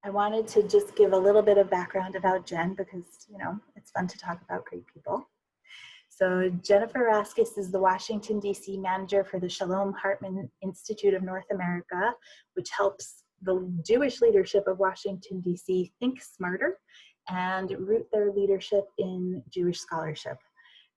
I wanted to just give a little bit of background about Jen because, you know, it's fun to talk about great people. So Jennifer Raskas is the Washington, D.C. manager for the Shalom Hartman Institute of North America, which helps the Jewish leadership of Washington, D.C. think smarter and root their leadership in Jewish scholarship.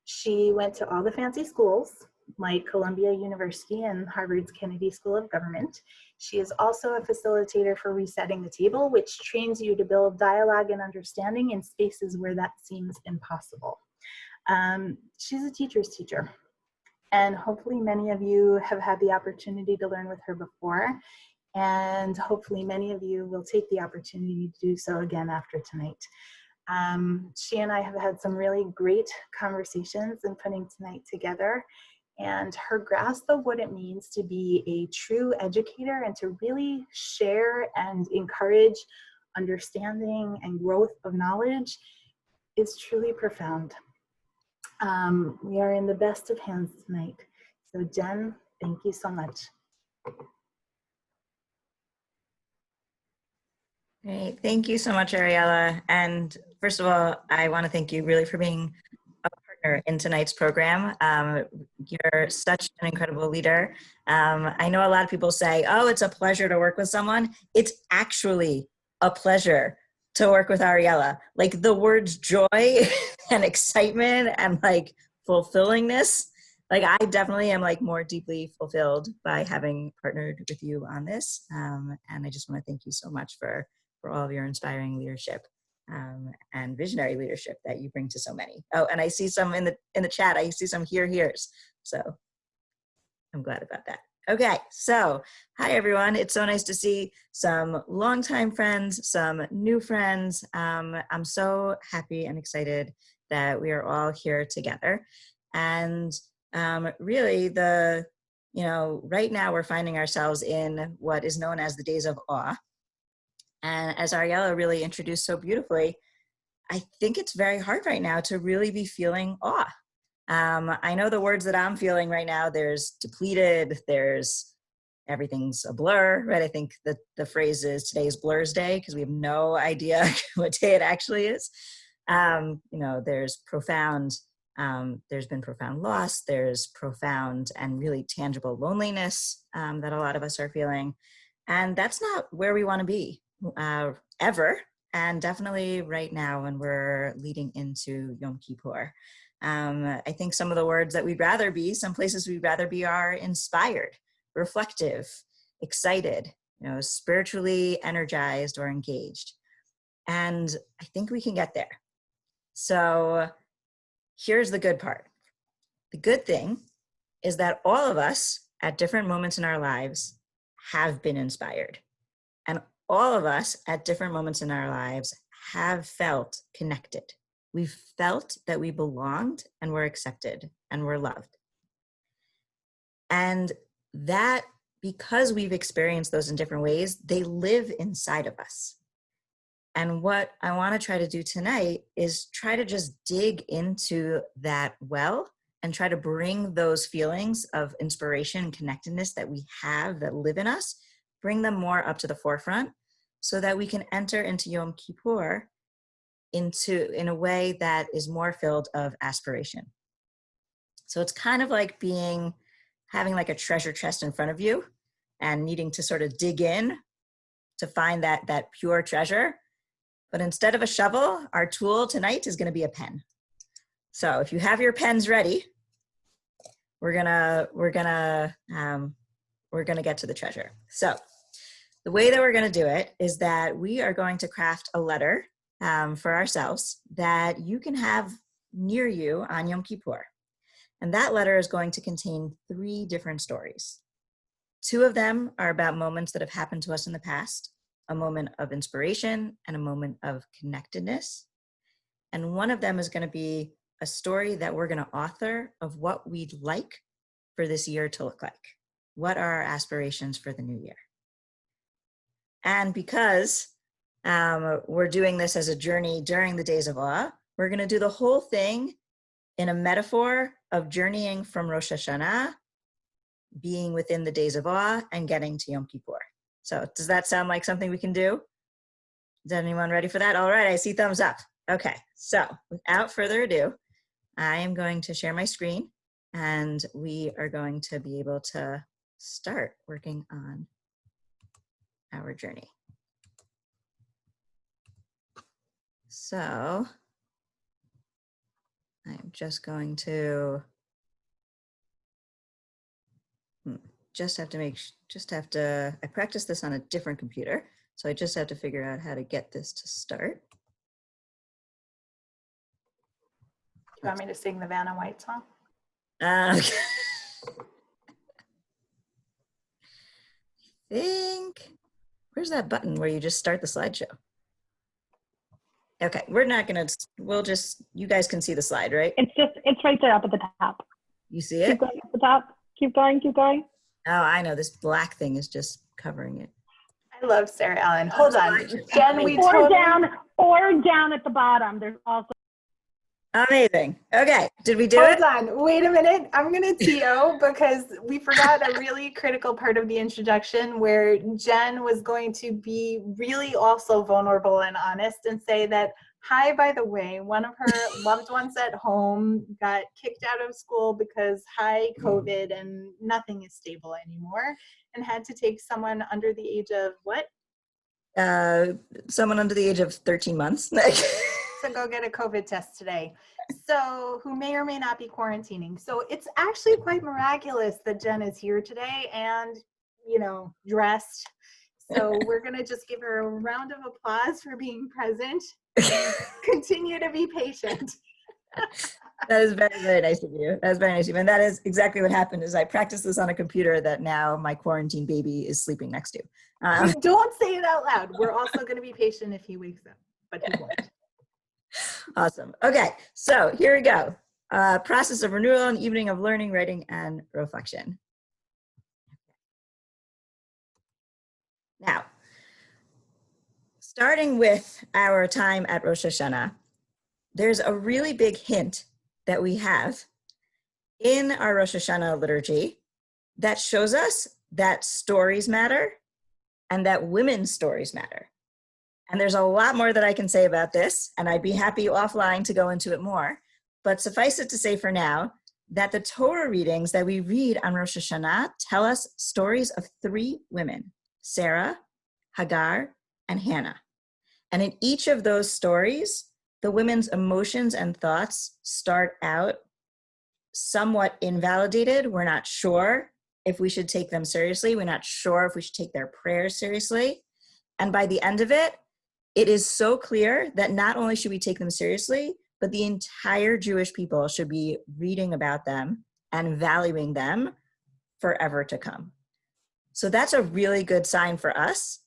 She went to all the fancy schools like Columbia University and Harvard's Kennedy School of Government. She is also a facilitator for Resetting the Table, which trains you to build dialogue and understanding in spaces where that seems impossible. She's a teacher's teacher, and hopefully many of you have had the opportunity to learn with her before, and hopefully many of you will take the opportunity to do so again after tonight. She and I have had some really great conversations in putting tonight together, and her grasp of what it means to be a true educator and to really share and encourage understanding and growth of knowledge is truly profound. We are in the best of hands tonight. So Jen, thank you so much. Great. Thank you so much, Ariella. And first of all, I want to thank you really for being a partner in tonight's program. You're such an incredible leader. I know a lot of people say, oh, it's a pleasure to work with someone. It's actually a pleasure to work with Ariella. Like the words joy and excitement and like fulfillingness. Like I definitely am like more deeply fulfilled by having partnered with you on this. And I just want to thank you so much for all of your inspiring leadership and visionary leadership that you bring to so many. Oh, and I see some in the chat. I see some here's. So I'm glad about that. Okay, so hi everyone. It's so nice to see some longtime friends, some new friends. I'm so happy and excited that we are all here together. And really right now we're finding ourselves in what is known as the days of awe. And as Ariella really introduced so beautifully, I think it's very hard right now to really be feeling awe. I know the words that I'm feeling right now, there's depleted, there's everything's a blur, right? I think that the phrase is today's blur's day because we have no idea what day it actually is. There's been profound loss, there's profound and really tangible loneliness that a lot of us are feeling. And that's not where we want to be ever. And definitely right now when we're leading into Yom Kippur. I think some of the words that we'd rather be, some places we'd rather be are inspired, reflective, excited, spiritually energized or engaged. And I think we can get there. So here's the good part. The good thing is that all of us at different moments in our lives have been inspired. And all of us at different moments in our lives have felt connected. We've felt that we belonged and were accepted and were loved. And that, because we've experienced those in different ways, they live inside of us. And what I want to try to do tonight is try to just dig into that well and try to bring those feelings of inspiration and connectedness that we have that live in us, bring them more up to the forefront so that we can enter into Yom Kippur in a way that is more filled of aspiration. So it's kind of like having like a treasure chest in front of you and needing to sort of dig in to find that pure treasure. But instead of a shovel, our tool tonight is going to be a pen. So if you have your pens ready, we're gonna get to the treasure. So the way that we're going to do it is that we are going to craft a letter for ourselves that you can have near you on Yom Kippur. And that letter is going to contain 3 different stories. 2 of them are about moments that have happened to us in the past, a moment of inspiration and a moment of connectedness. And one of them is going to be a story that we're going to author of what we'd like for this year to look like. What are our aspirations for the new year? And because we're doing this as a journey during the days of awe, we're going to do the whole thing in a metaphor of journeying from Rosh Hashanah, being within the days of awe, and getting to Yom Kippur. So does that sound like something we can do? Is anyone ready for that? All right, I see thumbs up. Okay, so without further ado, I am going to share my screen and we are going to be able to start working on our journey. So I'm just going to I practiced this on a different computer, so I just have to figure out how to get this to start. Do you want me to sing the Vanna White song? Where's that button where you just start the slideshow? Okay, you guys can see the slide, right? It's right there up at the top. You see it? Keep going up the top. Keep going, keep going. Oh, I know, this black thing is just covering it. I love Sarah Ellen. Hold on, Jen, Or down at the bottom. There's also. Amazing. Okay, did we do it? Hold on, wait a minute. I'm gonna TO because we forgot a really critical part of the introduction where Jen was going to be really also vulnerable and honest and say that, hi, by the way, one of her loved ones at home got kicked out of school because COVID and nothing is stable anymore and had to take someone under the age of what? Someone under the age of 13 months. To go get a COVID test today. So who may or may not be quarantining. So it's actually quite miraculous that Jen is here today and, dressed. So we're going to just give her a round of applause for being present. Continue to be patient. That is very, very nice of you. That is very nice of you. And that is exactly what happened is I practiced this on a computer that now my quarantine baby is sleeping next to. Don't say it out loud. We're also going to be patient if he wakes up, but he won't. Awesome. Okay, so here we go. Process of renewal, an evening of learning, writing, and reflection. Now, starting with our time at Rosh Hashanah, there's a really big hint that we have in our Rosh Hashanah liturgy that shows us that stories matter and that women's stories matter. And there's a lot more that I can say about this, and I'd be happy offline to go into it more. But suffice it to say for now that the Torah readings that we read on Rosh Hashanah tell us stories of 3 women, Sarah, Hagar, and Hannah. And in each of those stories, the women's emotions and thoughts start out somewhat invalidated. We're not sure if we should take them seriously. We're not sure if we should take their prayers seriously. And by the end of it, it is so clear that not only should we take them seriously, but the entire Jewish people should be reading about them and valuing them forever to come. So that's a really good sign for us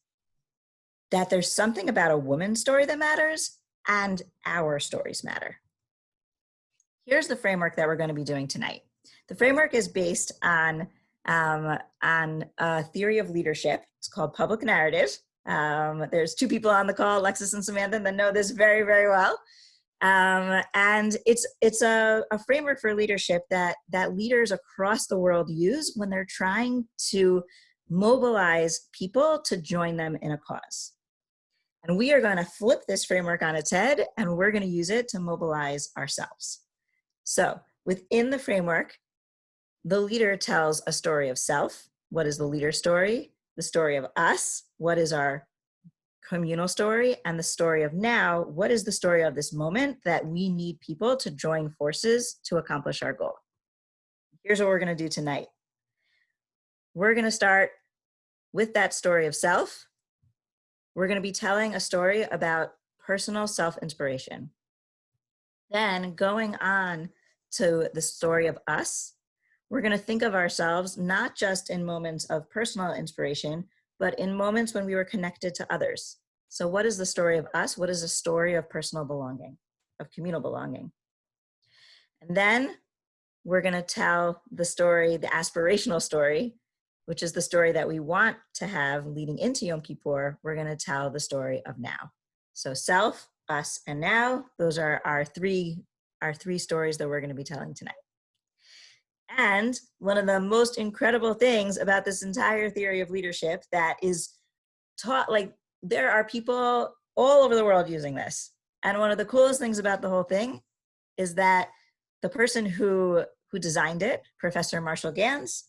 that there's something about a woman's story that matters and our stories matter. Here's the framework that we're going to be doing tonight. The framework is based on a theory of leadership. It's called public narrative. There's 2 people on the call, Alexis and Samantha, that know this very, very well. And it's a framework for leadership that leaders across the world use when they're trying to mobilize people to join them in a cause. And we are going to flip this framework on its head, and we're going to use it to mobilize ourselves. So within the framework, the leader tells a story of self. What is the leader story? The story of us. What is our communal story? And the story of now. What is the story of this moment that we need people to join forces to accomplish our goal? Here's what we're going to do tonight. We're going to start with that story of self. We're going to be telling a story about personal self-inspiration. Then going on to the story of us, we're going to think of ourselves not just in moments of personal inspiration, but in moments when we were connected to others. So what is the story of us? What is the story of personal belonging, of communal belonging? And then we're going to tell the story, the aspirational story, which is the story that we want to have leading into Yom Kippur. We're going to tell the story of now. So self, us, and now, those are our three stories that we're going to be telling tonight. And one of the most incredible things about this entire theory of leadership that is taught, like there are people all over the world using this. And one of the coolest things about the whole thing is that the person who designed it, Professor Marshall Gans,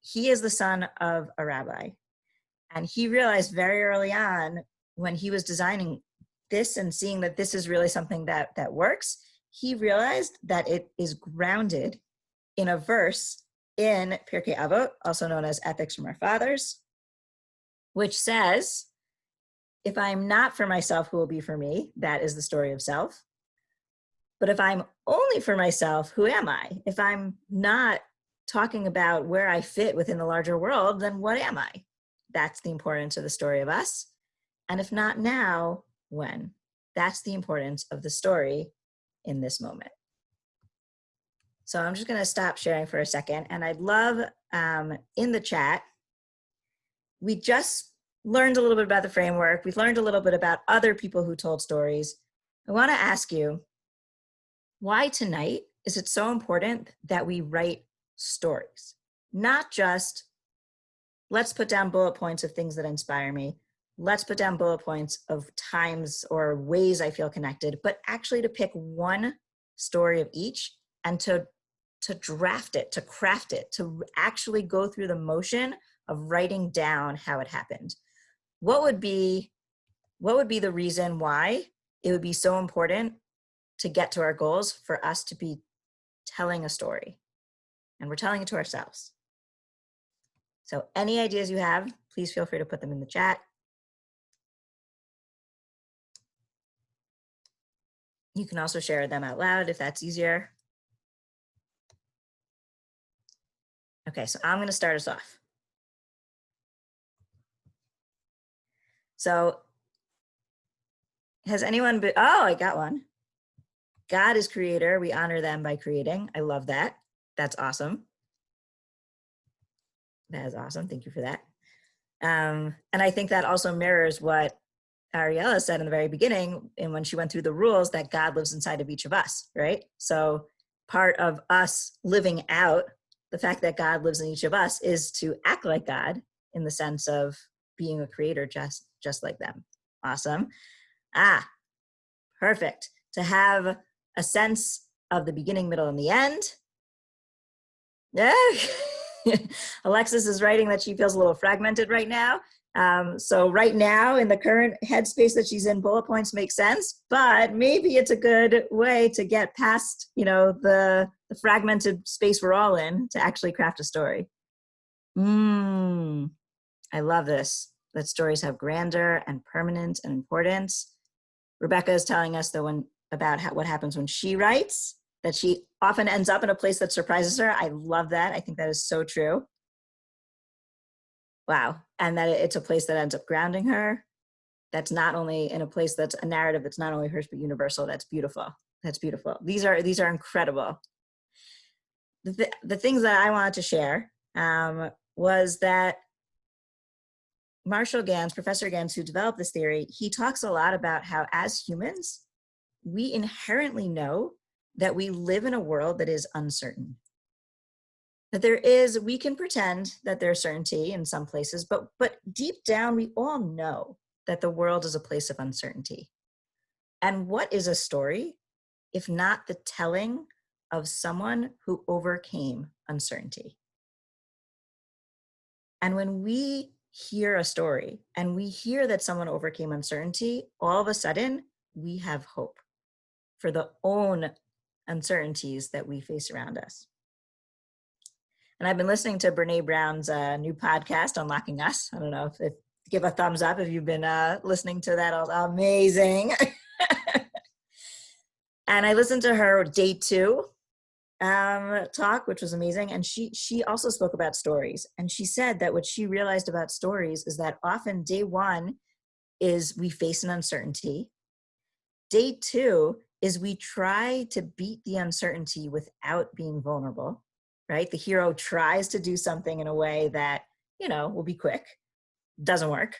he is the son of a rabbi. And he realized very early on when he was designing this and seeing that this is really something that works, he realized that it is grounded in a verse in Pirkei Avot, also known as Ethics from Our Fathers, which says, if I'm not for myself, who will be for me? That is the story of self. But if I'm only for myself, who am I? If I'm not talking about where I fit within the larger world, then what am I? That's the importance of the story of us. And if not now, when? That's the importance of the story in this moment. So I'm just going to stop sharing for a second. And I'd love in the chat, we just learned a little bit about the framework. We've learned a little bit about other people who told stories. I want to ask you, why tonight is it so important that we write stories? Not just, let's put down bullet points of things that inspire me. Let's put down bullet points of times or ways I feel connected, but actually to pick one story of each and to draft it, to craft it, to actually go through the motion of writing down how it happened. What would be the reason why it would be so important to get to our goals for us to be telling a story? And we're telling it to ourselves. So any ideas you have, please feel free to put them in the chat. You can also share them out loud if that's easier. Okay, so I'm going to start us off. So has anyone been, oh, I got one. God is creator. We honor them by creating. I love that. That's awesome. That is awesome. Thank you for that. And I think that also mirrors what Ariella said in the very beginning, and when she went through the rules, that God lives inside of each of us, right? So part of us living out the fact that God lives in each of us is to act like God in the sense of being a creator just like them. Awesome. Perfect. To have a sense of the beginning, middle, and the end. Yeah. Alexis is writing that she feels a little fragmented right now. So right now in the current headspace that she's in, bullet points make sense, but maybe it's a good way to get past, the fragmented space we're all in to actually craft a story. I love this, that stories have grandeur and permanence and importance. Rebecca is telling us what happens when she writes, that she often ends up in a place that surprises her. I love that. I think that is so true. Wow. And that it's a place that ends up grounding her. That's not only in a place that's a narrative that's not only hers, but universal. That's beautiful. That's beautiful. These are incredible. The things that I wanted to share was that Marshall Gans, Professor Gans, who developed this theory, he talks a lot about how as humans, we inherently know that we live in a world that is uncertain. That we can pretend that there's certainty in some places, but deep down, we all know that the world is a place of uncertainty. And what is a story, if not the telling of someone who overcame uncertainty? And when we hear a story and we hear that someone overcame uncertainty, all of a sudden, we have hope for the own uncertainties that we face around us. And I've been listening to Brene Brown's new podcast, Unlocking Us. I don't know if give a thumbs up if you've been listening to that. Amazing. And I listened to her day 2 talk, which was amazing. And she also spoke about stories. And she said that what she realized about stories is that often day 1 is we face an uncertainty. Day 2 is we try to beat the uncertainty without being vulnerable. Right? The hero tries to do something in a way that, will be quick, doesn't work.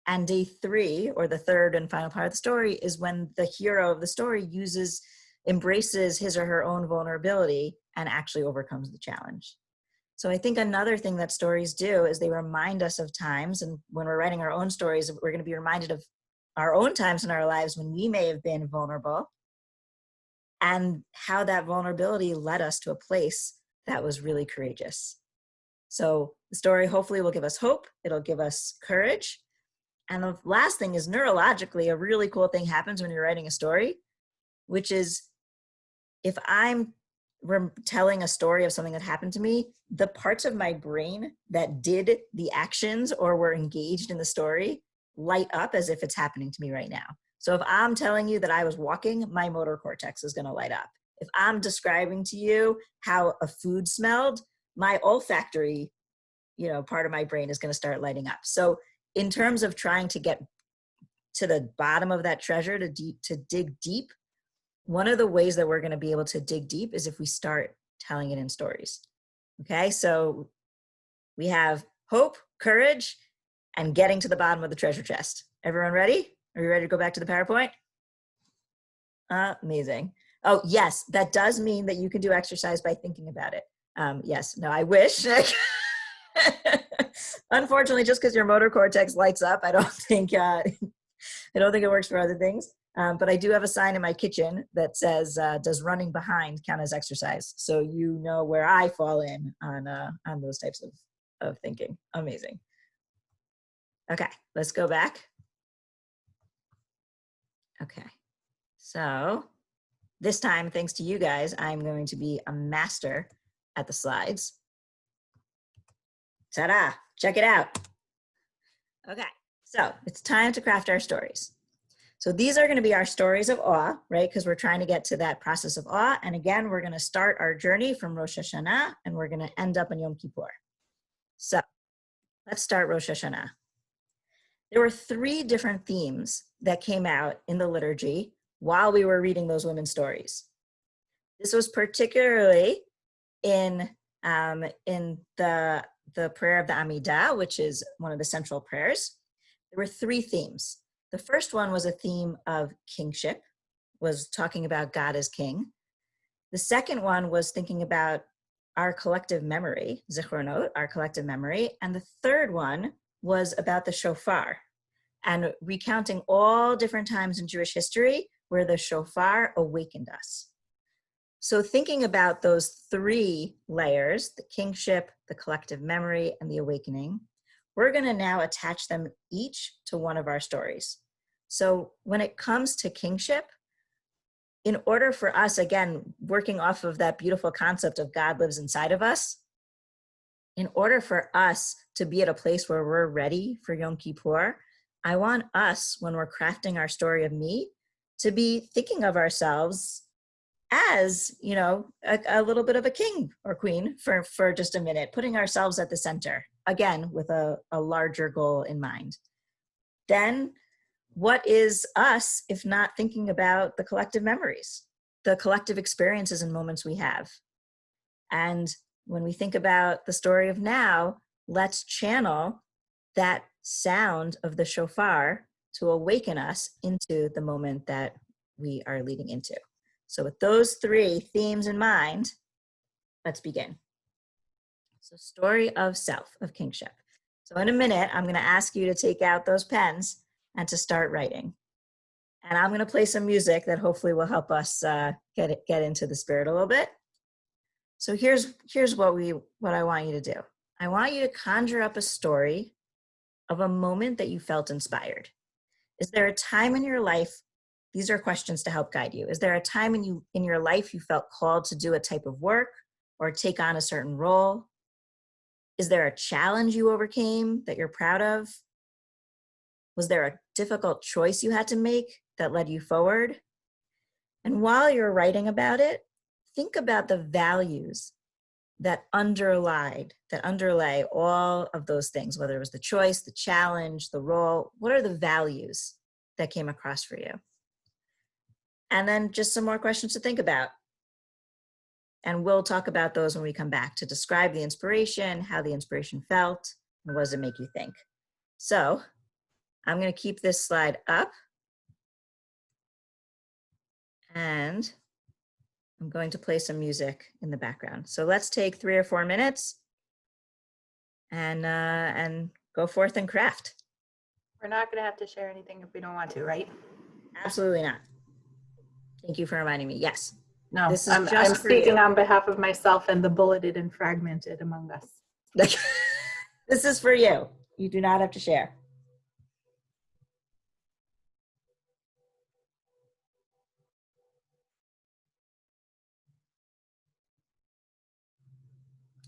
And day 3, or the third and final part of the story, is when the hero of the story embraces his or her own vulnerability and actually overcomes the challenge. So I think another thing that stories do is they remind us of times, and when we're writing our own stories, we're going to be reminded of our own times in our lives when we may have been vulnerable, and how that vulnerability led us to a place that was really courageous. So the story hopefully will give us hope. It'll give us courage. And the last thing is, neurologically, a really cool thing happens when you're writing a story, which is if I'm telling a story of something that happened to me, the parts of my brain that did the actions or were engaged in the story light up as if it's happening to me right now. So if I'm telling you that I was walking, my motor cortex is going to light up. If I'm describing to you how a food smelled, my olfactory, part of my brain is going to start lighting up. So in terms of trying to get to the bottom of that treasure, to dig deep, one of the ways that we're going to be able to dig deep is if we start telling it in stories. Okay, so we have hope, courage, and getting to the bottom of the treasure chest. Everyone ready? Are you ready to go back to the PowerPoint? Amazing. Oh, yes, that does mean that you can do exercise by thinking about it. Yes, no, I wish. Unfortunately, just because your motor cortex lights up, I don't think it works for other things. But I do have a sign in my kitchen that says, does running behind count as exercise? So you know where I fall in on those types of thinking. Amazing. Okay, let's go back. Okay, so this time, thanks to you guys, I'm going to be a master at the slides. Ta-da, check it out. Okay, so it's time to craft our stories. So these are going to be our stories of awe, right? Because we're trying to get to that process of awe. And again, we're going to start our journey from Rosh Hashanah, and we're going to end up in Yom Kippur. So let's start Rosh Hashanah. There were 3 different themes that came out in the liturgy while we were reading those women's stories. This was particularly in the prayer of the Amidah, which is one of the central prayers. There were 3 themes. The first one was a theme of kingship, was talking about God as king. The second one was thinking about our collective memory, zichronot, our collective memory. And the third one was about the shofar and recounting all different times in Jewish history where the shofar awakened us. So thinking about those 3 layers, the kingship, the collective memory, and the awakening, we're going to now attach them each to one of our stories. So when it comes to kingship, in order for us, again, working off of that beautiful concept of God lives inside of us, in order for us to be at a place where we're ready for Yom Kippur, I want us, when we're crafting our story of me, to be thinking of ourselves as, a little bit of a king or queen for just a minute, putting ourselves at the center, again, with a larger goal in mind. Then, what is us if not thinking about the collective memories, the collective experiences and moments we have? And when we think about the story of now, let's channel that sound of the shofar to awaken us into the moment that we are leading into. So with those 3 themes in mind, let's begin. So story of self, of kingship. So in a minute, I'm going to ask you to take out those pens and to start writing. And I'm going to play some music that hopefully will help us get into the spirit a little bit. So here's what I want you to do. I want you to conjure up a story of a moment that you felt inspired. Is there a time in your life? These are questions to help guide you. Is there a time in your life you felt called to do a type of work or take on a certain role? Is there a challenge you overcame that you're proud of? Was there a difficult choice you had to make that led you forward? And while you're writing about it, think about the values that underlay all of those things, whether it was the choice, the challenge, the role. What are the values that came across for you? And then just some more questions to think about. And we'll talk about those when we come back to describe the inspiration, how the inspiration felt, and what does it make you think. So I'm going to keep this slide up. And I'm going to play some music in the background. So let's take 3 or 4 minutes and go forth and craft. We're not going to have to share anything if we don't want to, right? Absolutely not. Thank you for reminding me. Yes. No, This is I'm just for speaking you. on behalf of myself and the bulleted and fragmented among us. This is for you. You do not have to share.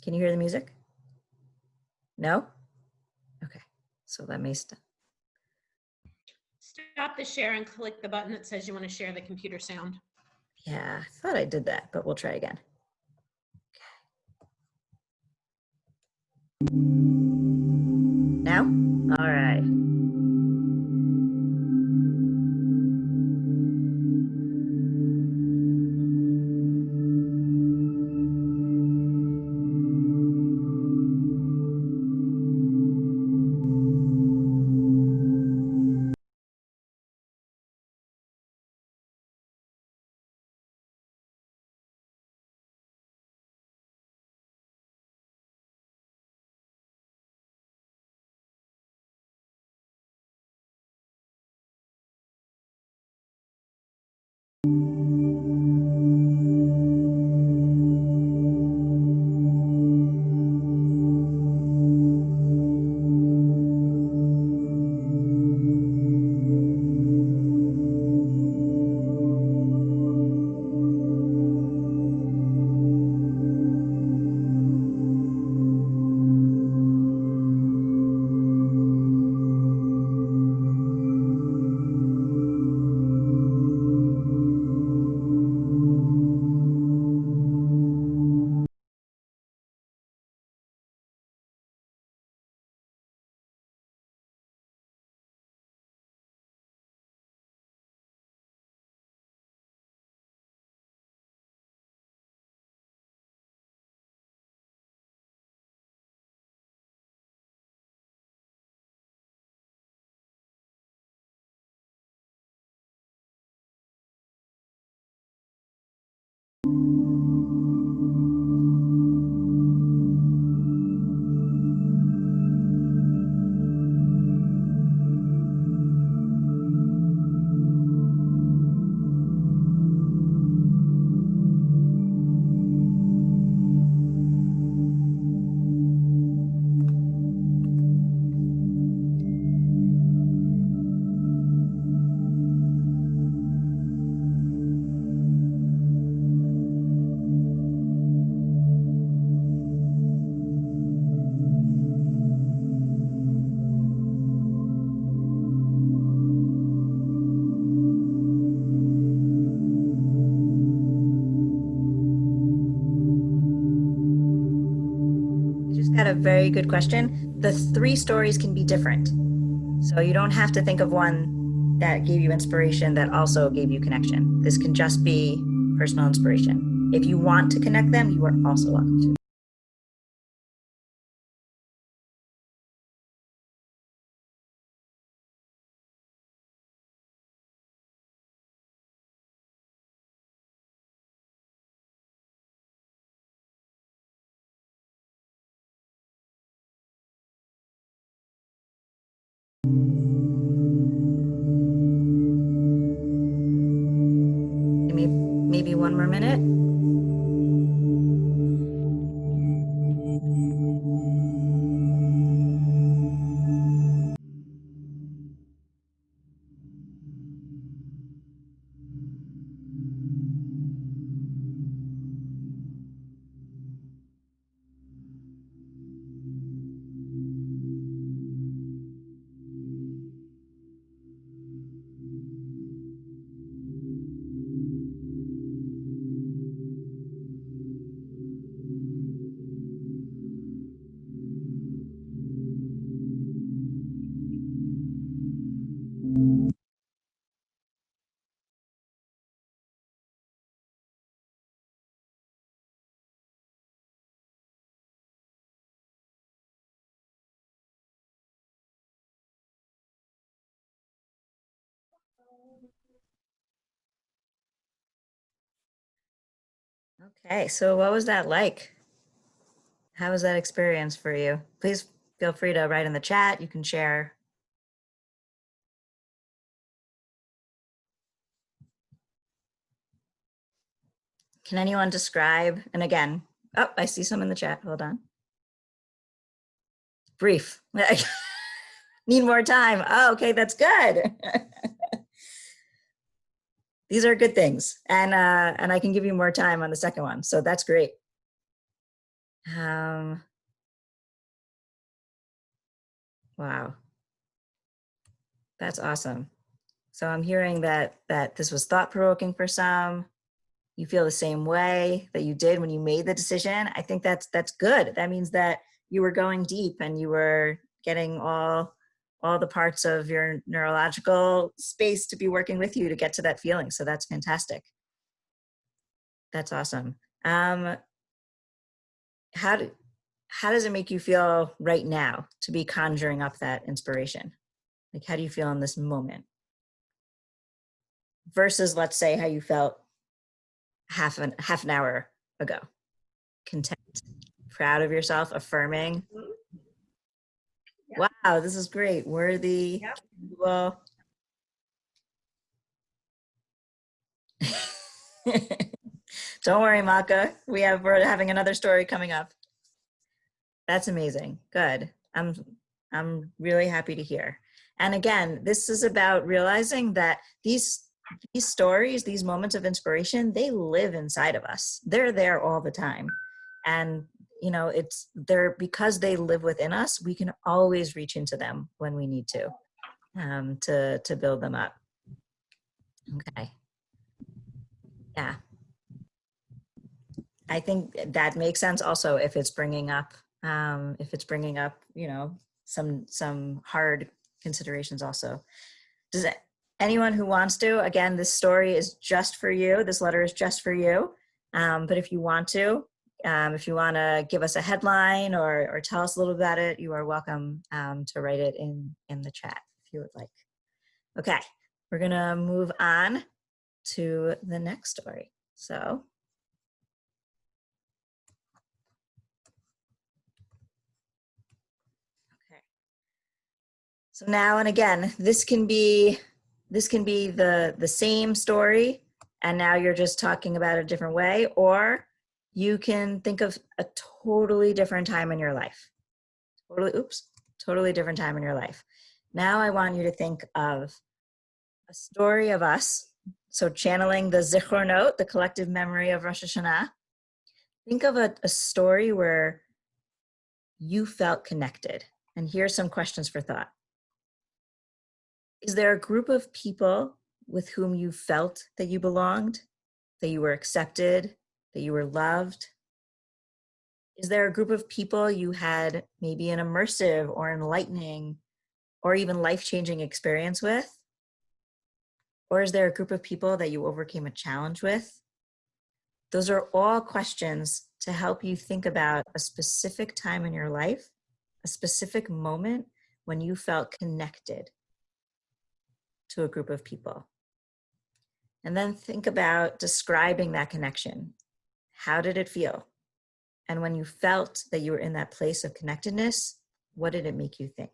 Can you hear the music? No? Okay. So let me stop. Stop the share and click the button that says you want to share the computer sound. Yeah, I thought I did that, but we'll try again. Now? All right. Got a very good question. The 3 stories can be different. So you don't have to think of one that gave you inspiration that also gave you connection. This can just be personal inspiration. If you want to connect them, you are also welcome to. Maybe 1 more minute. Okay, so what was that like? How was that experience for you? Please feel free to write in the chat. You can share Can anyone describe, and again, oh, I see some in the chat, hold on. Brief. Need more time. Oh, okay, that's good. These are good things. And I can give you more time on the second one. So that's great. Wow. That's awesome. So I'm hearing that this was thought-provoking for some. You feel the same way that you did when you made the decision. I think that's good. That means that you were going deep and you were getting all the parts of your neurological space to be working with you to get to that feeling. So that's fantastic. That's awesome. How does it make you feel right now to be conjuring up that inspiration? Like, how do you feel in this moment? Versus, let's say, how you felt half an hour ago. Content, proud of yourself, affirming. Yep. Wow, this is great. Worthy. Yep. Well, don't worry, Maka. We're having another story coming up. That's amazing. Good. I'm really happy to hear. And again, this is about realizing that these stories, these moments of inspiration, they live inside of us. They're there all the time. And you know, it's there because they live within us. We can always reach into them when we need to build them up. Okay. Yeah. I think that makes sense also if it's bringing up, you know, some hard considerations also. Does anyone who wants to, again, this story is just for you. This letter is just for you. But if you want to give us a headline or tell us a little about it, you are welcome to write it in the chat if you would like. Okay, we're gonna move on to the next story. So. So now and again, this can be the same story, and now you're just talking about it a different way, or you can think of a totally different time in your life. Totally different time in your life. Now I want you to think of a story of us. So channeling the Zichronot, the collective memory of Rosh Hashanah. Think of a story where you felt connected. And here's some questions for thought. Is there a group of people with whom you felt that you belonged, that you were accepted, that you were loved? Is there a group of people you had maybe an immersive or enlightening or even life-changing experience with? Or is there a group of people that you overcame a challenge with? Those are all questions to help you think about a specific time in your life, a specific moment when you felt connected to a group of people. And then think about describing that connection. How did it feel? And when you felt that you were in that place of connectedness, what did it make you think?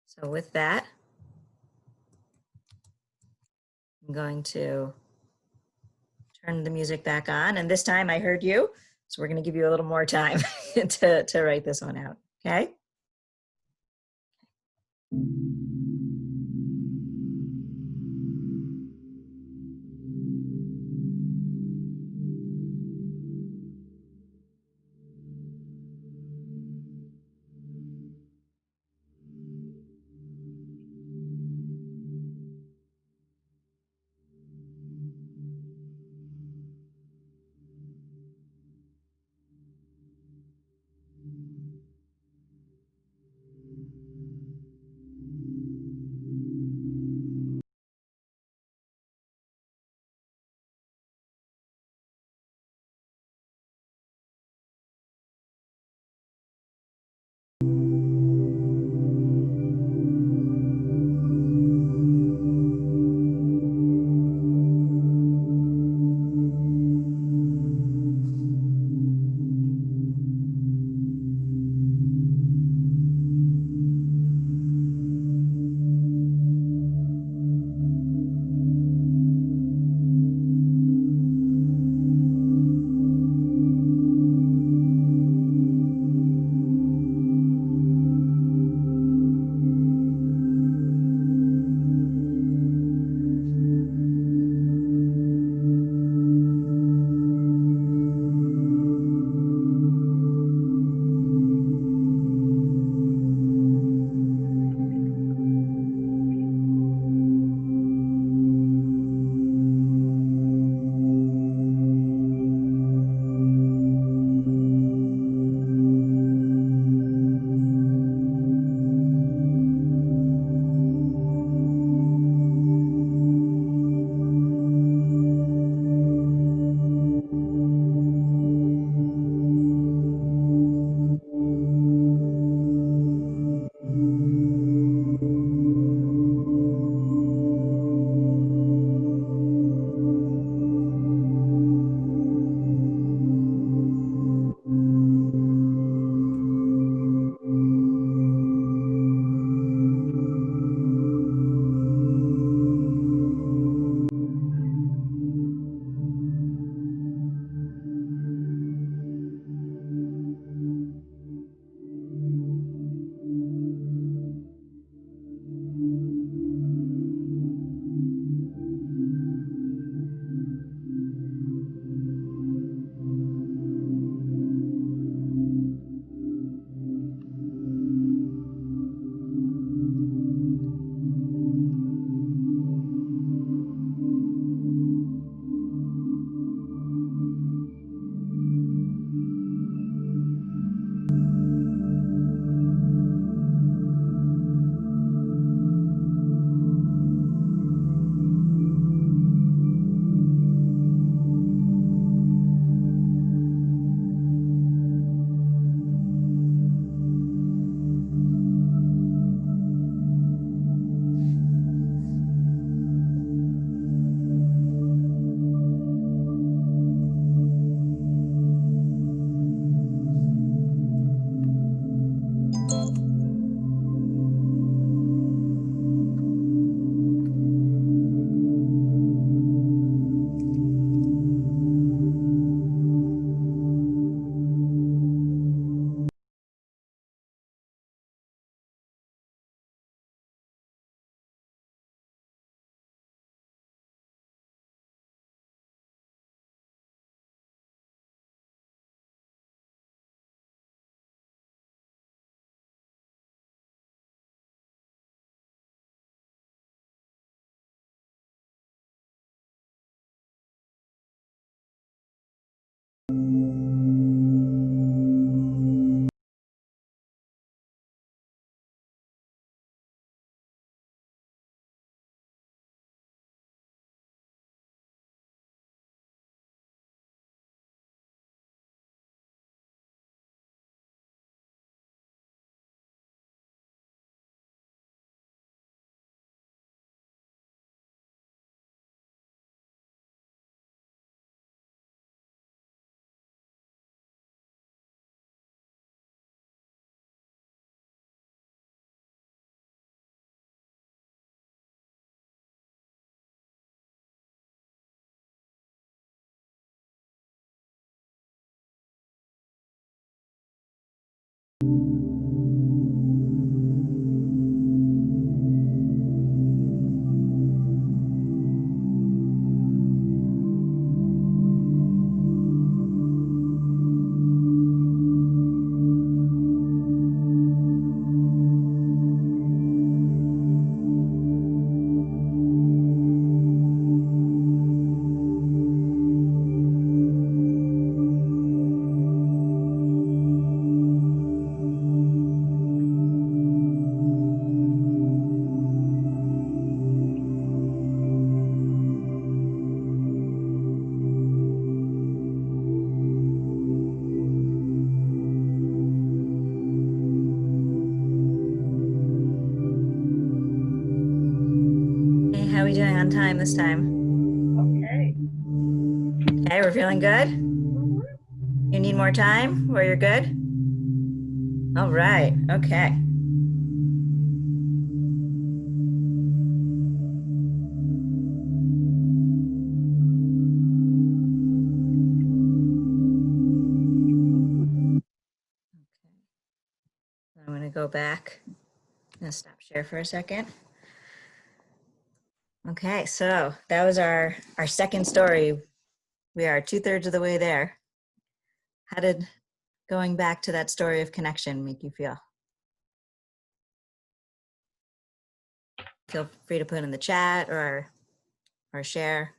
So with that, I'm going to turn the music back on. And this time I heard you, so we're going to give you a little more time to write this one out, okay? Hey, how are we doing on time this time? Okay. Okay, we're feeling good? You need more time or you're good? All right, okay. I'm going to go back and stop share for a second. Okay, so that was our second story. We are 2/3 of the way there. How did going back to that story of connection make you feel? Feel free to put in the chat or share.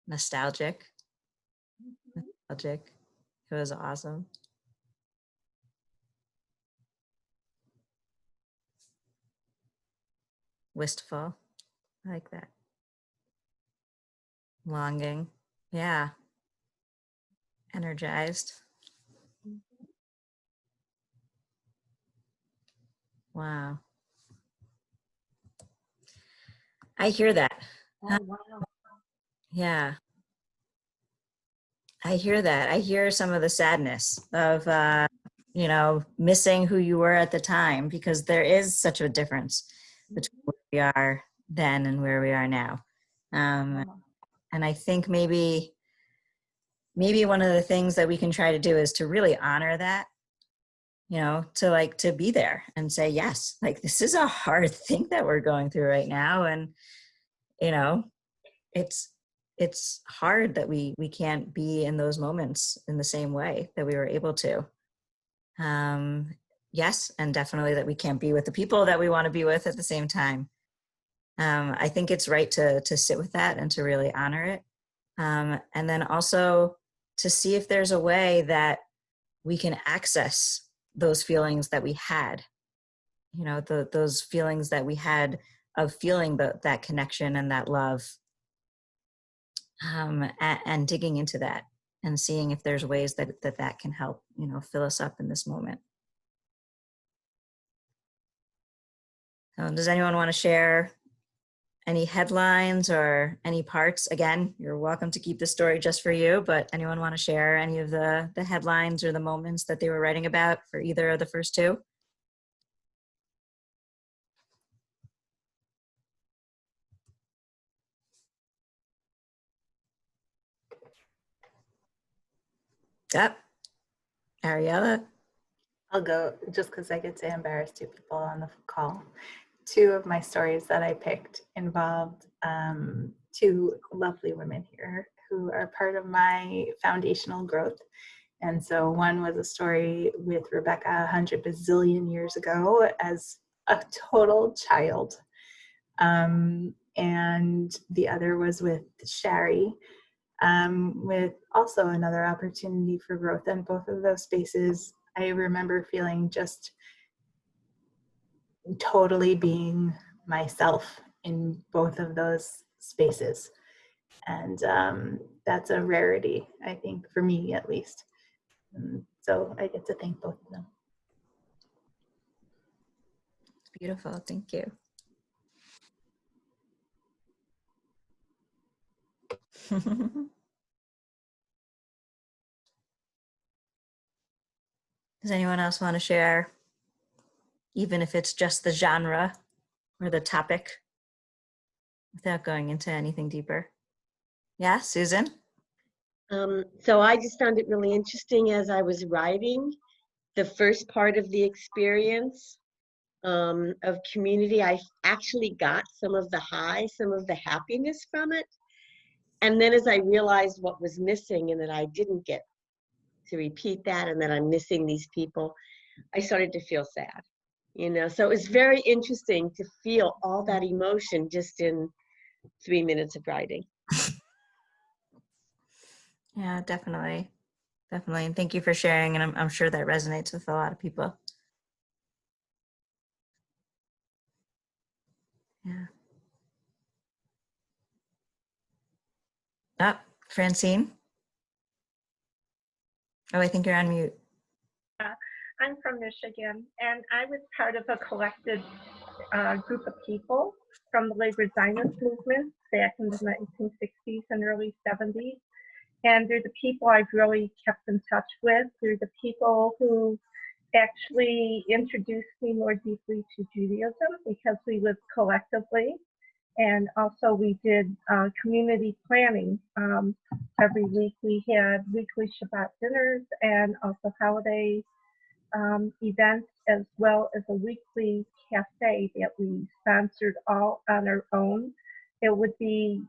Nostalgic. Nostalgic. It was awesome. Wistful. I like that. Longing. Yeah. Energized. Wow. I hear that. Oh, wow. Yeah. I hear that. I hear some of the sadness of, missing who you were at the time, because there is such a difference between where we are then and where we are now. And I think maybe one of the things that we can try to do is to really honor that, to be there and say, yes, like this is a hard thing that we're going through right now. And, it's hard that we can't be in those moments in the same way that we were able to. Yes, and definitely that we can't be with the people that we want to be with at the same time. I think it's right to sit with that and to really honor it. And then also to see if there's a way that we can access those feelings that we had, those feelings that we had of feeling that connection and that love. And digging into that and seeing if there's ways that can help, fill us up in this moment. Does anyone want to share any headlines or any parts? Again, you're welcome to keep the story just for you, but anyone want to share any of the headlines or the moments that they were writing about for either of the first two? Yep. Ariella? I'll go just because I get to embarrass two people on the call. Two of my stories that I picked involved two lovely women here who are part of my foundational growth. And so one was a story with Rebecca 100 bazillion years ago as a total child. And the other was with Shari, with also another opportunity for growth. And both of those spaces, I remember feeling just totally being myself in both of those spaces. And that's a rarity, I think, for me at least. So I get to thank both of them. Beautiful, thank you. Does anyone else want to share, even if it's just the genre or the topic, without going into anything deeper? Yeah, Susan? So I just found it really interesting as I was writing the first part of the experience of community. I actually got some of the high, some of the happiness from it. And then as I realized what was missing and that I didn't get to repeat that and that I'm missing these people, I started to feel sad, you know? So it was very interesting to feel all that emotion just in 3 minutes of writing. Yeah, definitely. Definitely. And thank you for sharing. And I'm sure that resonates with a lot of people. Yeah. Oh, Francine. Oh, I think you're on mute. I'm from Michigan, and I was part of a collected group of people from the labor Zionist movement back in the 1960s and early 70s. And they're the people I've really kept in touch with. They're the people who actually introduced me more deeply to Judaism because we lived collectively. And also we did community planning. Every week we had weekly Shabbat dinners and also holiday events, as well as a weekly cafe that we sponsored all on our own. It would be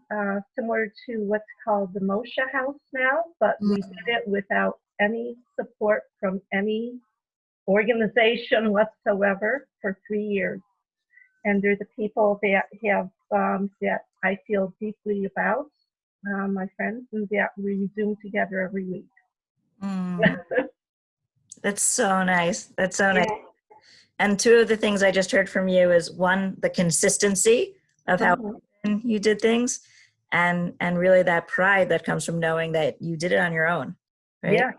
similar to what's called the Moshe House now, but we did it without any support from any organization whatsoever for 3 years. And they're the people that have that I feel deeply about, my friends, and that we Zoom together every week. That's so nice. That's so nice. Yeah. And two of the things I just heard from you is one, the consistency of how often you did things, and really that pride that comes from knowing that you did it on your own, right? Yeah.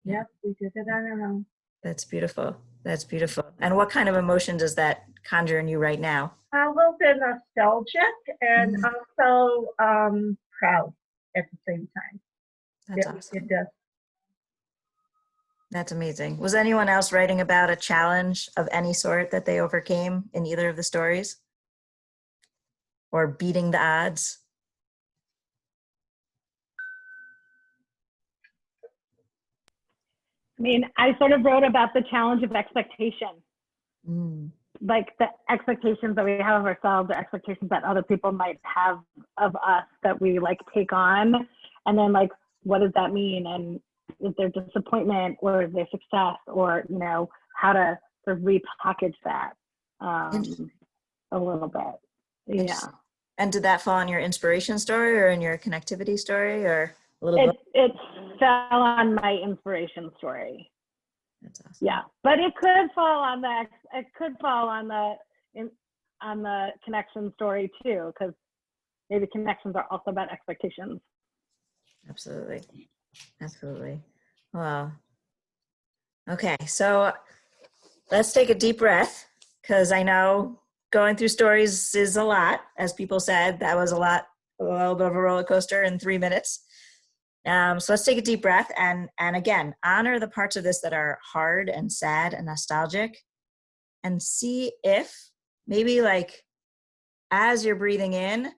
Yes, we did it on our own. That's beautiful. That's beautiful. And what kind of emotion does that conjure in you right now? A little bit nostalgic and also proud at the same time. That's awesome. It does. That's amazing. Was anyone else writing about a challenge of any sort that they overcame in either of the stories? Or beating the odds? I mean, I sort of wrote about the challenge of expectation. Like the expectations that we have of ourselves, the expectations that other people might have of us that we like take on. And then like, what does that mean? And is there disappointment or is there success, or, you know, how to sort of repackage that a little bit. Yeah. And did that fall on your inspiration story or in your connectivity story, or a little bit? It fell on my inspiration story. That's awesome. Yeah, but it could fall on the connection story too, because maybe connections are also about expectations. Absolutely. Absolutely. Wow. Okay, so let's take a deep breath, because I know going through stories is a lot. As people said, that was a little bit of a roller coaster in 3 minutes. So let's take a deep breath and again, honor the parts of this that are hard and sad and nostalgic, and see if maybe like as you're breathing in,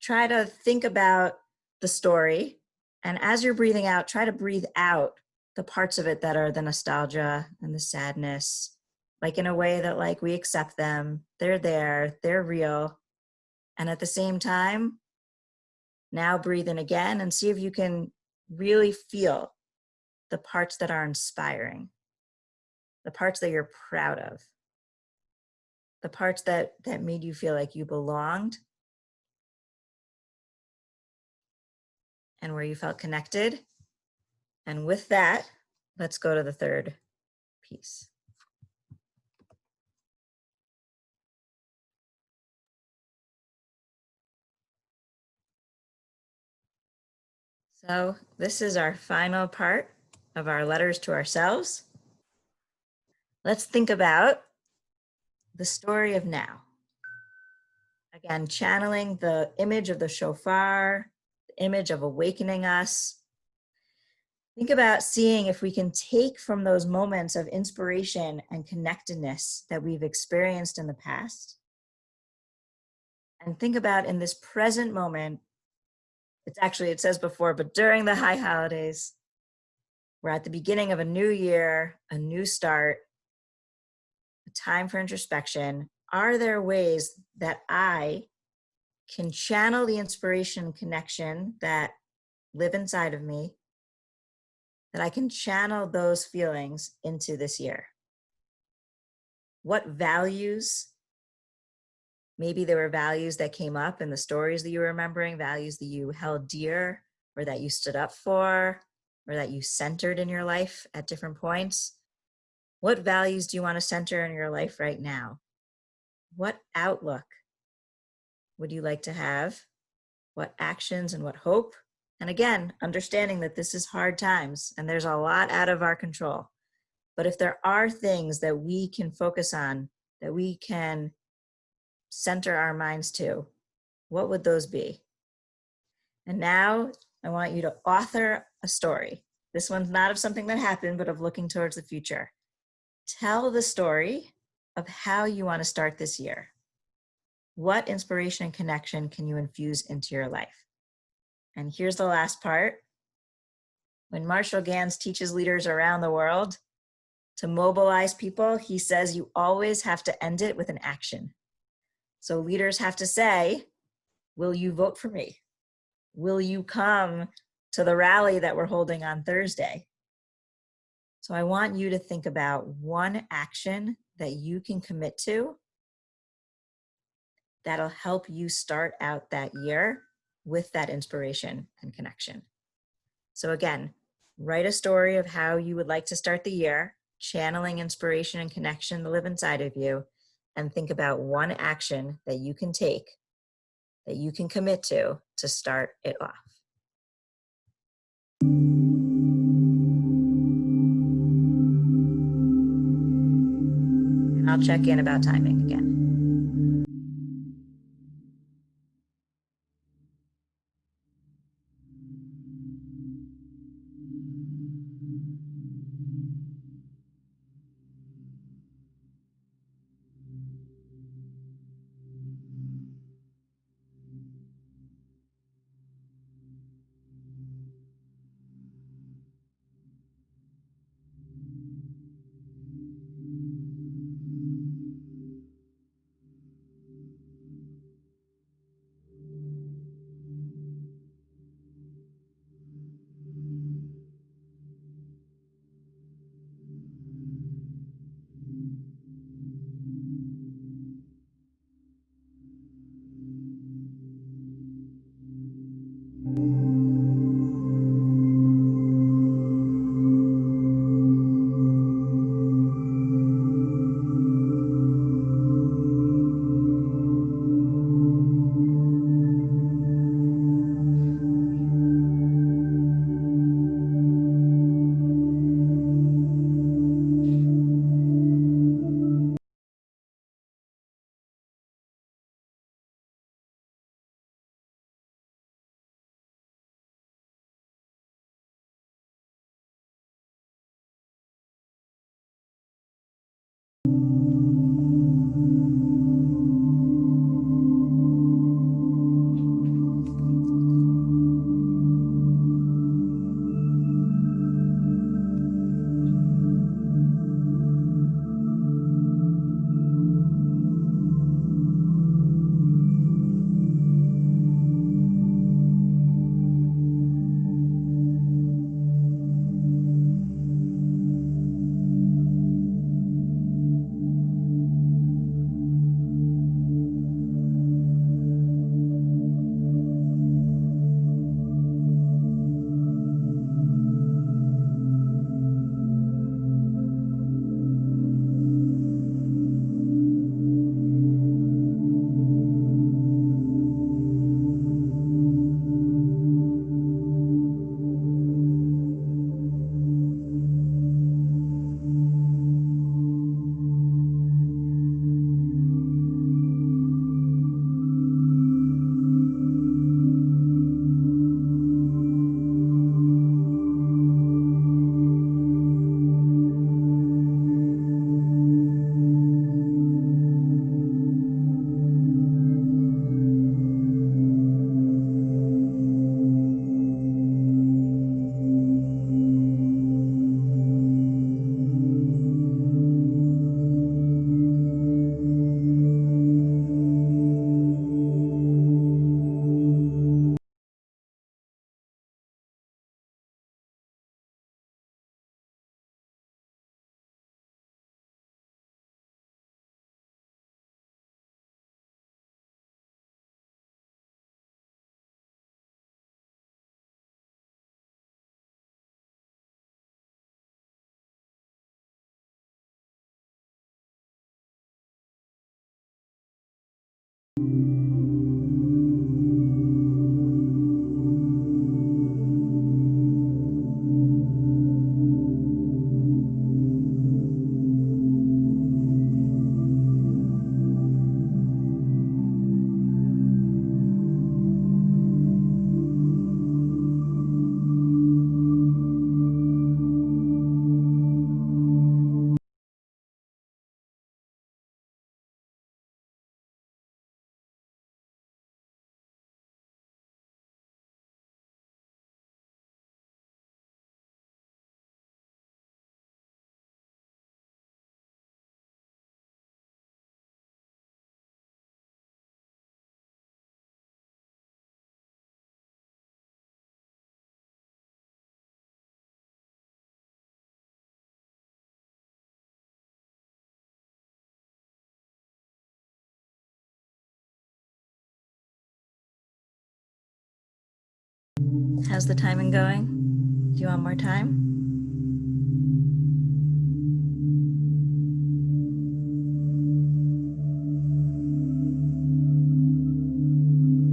try to think about the story, and as you're breathing out, try to breathe out the parts of it that are the nostalgia and the sadness, like in a way that like we accept them, they're there, they're real. And at the same time, now breathe in again and see if you can really feel the parts that are inspiring, the parts that you're proud of, the parts that made you feel like you belonged and where you felt connected. And with that, let's go to the third piece. So this is our final part of our letters to ourselves. Let's think about the story of now. Again, channeling the image of the shofar, the image of awakening us. Think about seeing if we can take from those moments of inspiration and connectedness that we've experienced in the past, and think about in this present moment, it says before, but during the high holidays, we're at the beginning of a new year, a new start, a time for introspection. Are there ways that I can channel the inspiration and connection that live inside of me, that I can channel those feelings into this year? What values, maybe there were values that came up in the stories that you were remembering, values that you held dear or that you stood up for or that you centered in your life at different points. What values do you want to center in your life right now? What outlook would you like to have? What actions and what hope? And again, understanding that this is hard times and there's a lot out of our control. But if there are things that we can focus on, that we can center our minds to, what would those be? And now I want you to author a story. This one's not of something that happened, but of looking towards the future. Tell the story of how you want to start this year. What inspiration and connection can you infuse into your life? And here's the last part. When Marshall Gans teaches leaders around the world to mobilize people, he says you always have to end it with an action. So leaders have to say, will you vote for me? Will you come to the rally that we're holding on Thursday? So I want you to think about one action that you can commit to that'll help you start out that year with that inspiration and connection. So again, write a story of how you would like to start the year, channeling inspiration and connection to live inside of you, and think about one action that you can take, that you can commit to start it off. And I'll check in about timing again. How's the timing going? Do you want more time?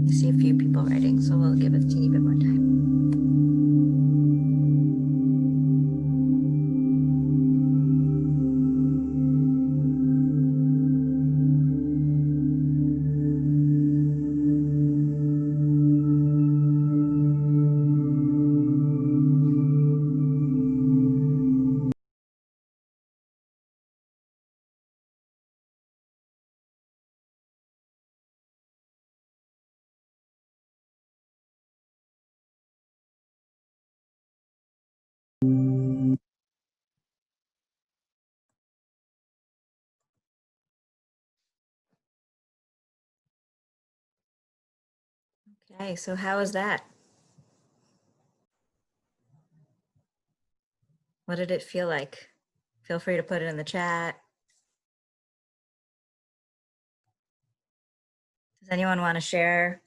I see a few people writing, so we'll give it a teeny bit more time. Okay, so how was that? What did it feel like? Feel free to put it in the chat. Does anyone want to share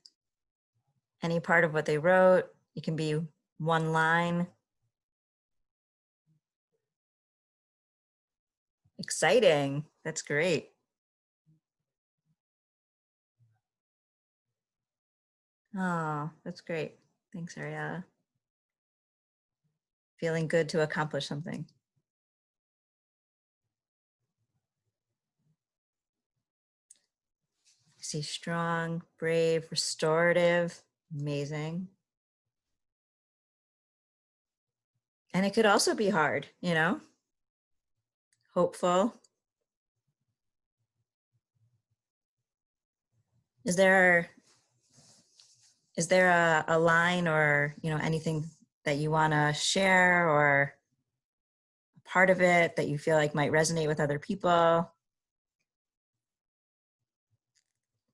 any part of what they wrote? It can be one line. Exciting. That's great. Oh, that's great. Thanks, Ariella. Feeling good to accomplish something. I see strong, brave, restorative, amazing. And it could also be hard, you know, hopeful. Is there a line or, you know, anything that you want to share or a part of it that you feel like might resonate with other people?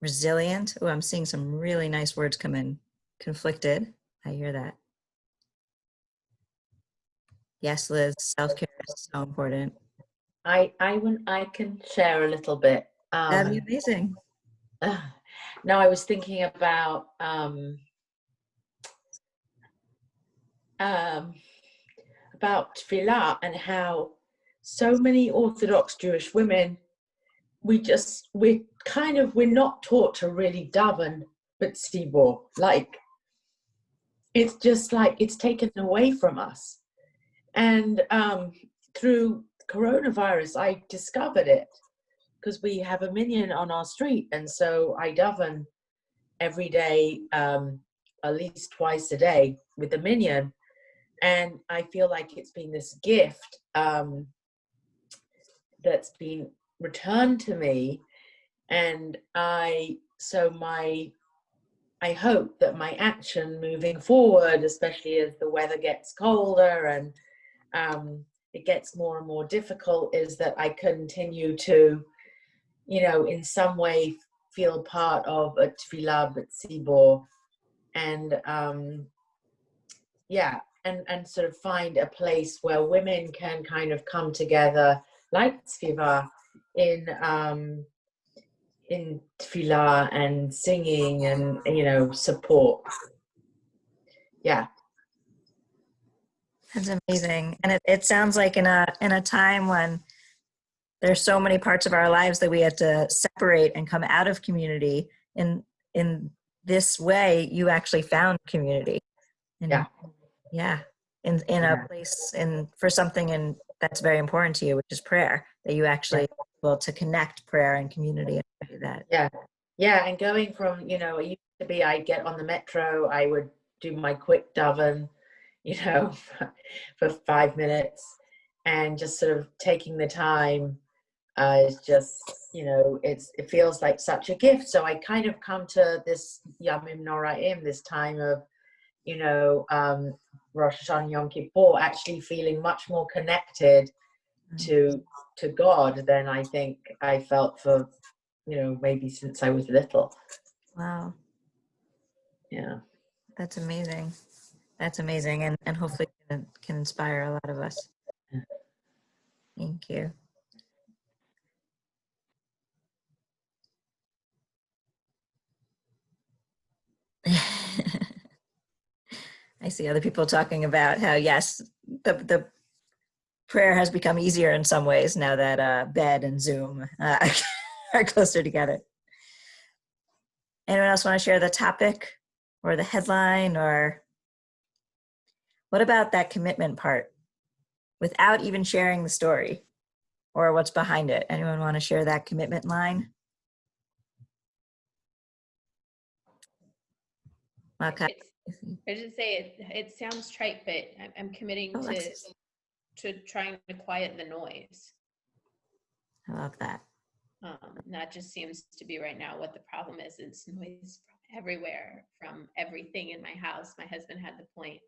Resilient. Oh, I'm seeing some really nice words come in. Conflicted. I hear that. Yes, Liz, self-care is so important. I can share a little bit. That'd be amazing. No, I was thinking about tefillah and how so many Orthodox Jewish women, we're not taught to really daven but tzibor. Like, it's just like it's taken away from us. And through coronavirus, I discovered it because we have a minyan on our street, and so I daven every day, at least twice a day with the minyan, and I feel like it's been this gift that's been returned to me, and I hope that my action moving forward, especially as the weather gets colder and it gets more and more difficult, is that I continue to, you know, in some way feel part of a tefillah b'tzibor, and yeah, and sort of find a place where women can kind of come together like SVIVAH in tefillah and singing and, you know, support. Yeah. That's amazing. And it sounds like in a time when there's so many parts of our lives that we have to separate and come out of community, in this way you actually found community. And yeah. In a place for something that's very important to you, which is prayer, that you actually able to connect prayer and community and do that. Yeah, and going from, you know, it used to be I'd get on the metro, I would do my quick daven, you know, for 5 minutes, and just sort of taking the time is just, you know, it feels like such a gift. So I kind of come to this Yamim Noraim, this time of, you know, Rosh Hashanah, Yom Kippur, actually feeling much more connected to God than I think I felt for, you know, maybe since I was little. Wow. Yeah. That's amazing. That's amazing. And hopefully can inspire a lot of us. Thank you. I see other people talking about how, yes, the prayer has become easier in some ways now that bed and Zoom are closer together. Anyone else want to share the topic or the headline, or what about that commitment part without even sharing the story or what's behind it? Anyone want to share that commitment line? Okay. I should say it sounds trite, but I'm committing to trying to quiet the noise. I love that. That just seems to be right now what the problem is. It's noise from everywhere, from everything in my house. My husband had the point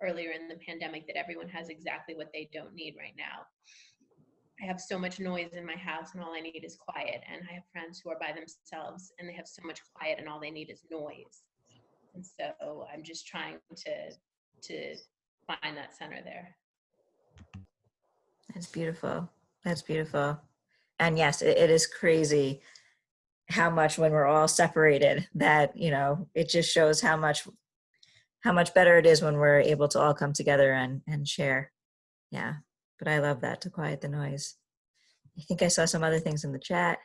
earlier in the pandemic that everyone has exactly what they don't need right now. I have so much noise in my house and all I need is quiet. And I have friends who are by themselves and they have so much quiet and all they need is noise. And so I'm just trying to find that center there. That's beautiful. That's beautiful. And yes, it is crazy how much when we're all separated that, you know, it just shows how much better it is when we're able to all come together and share. Yeah. But I love that, to quiet the noise. I think I saw some other things in the chat.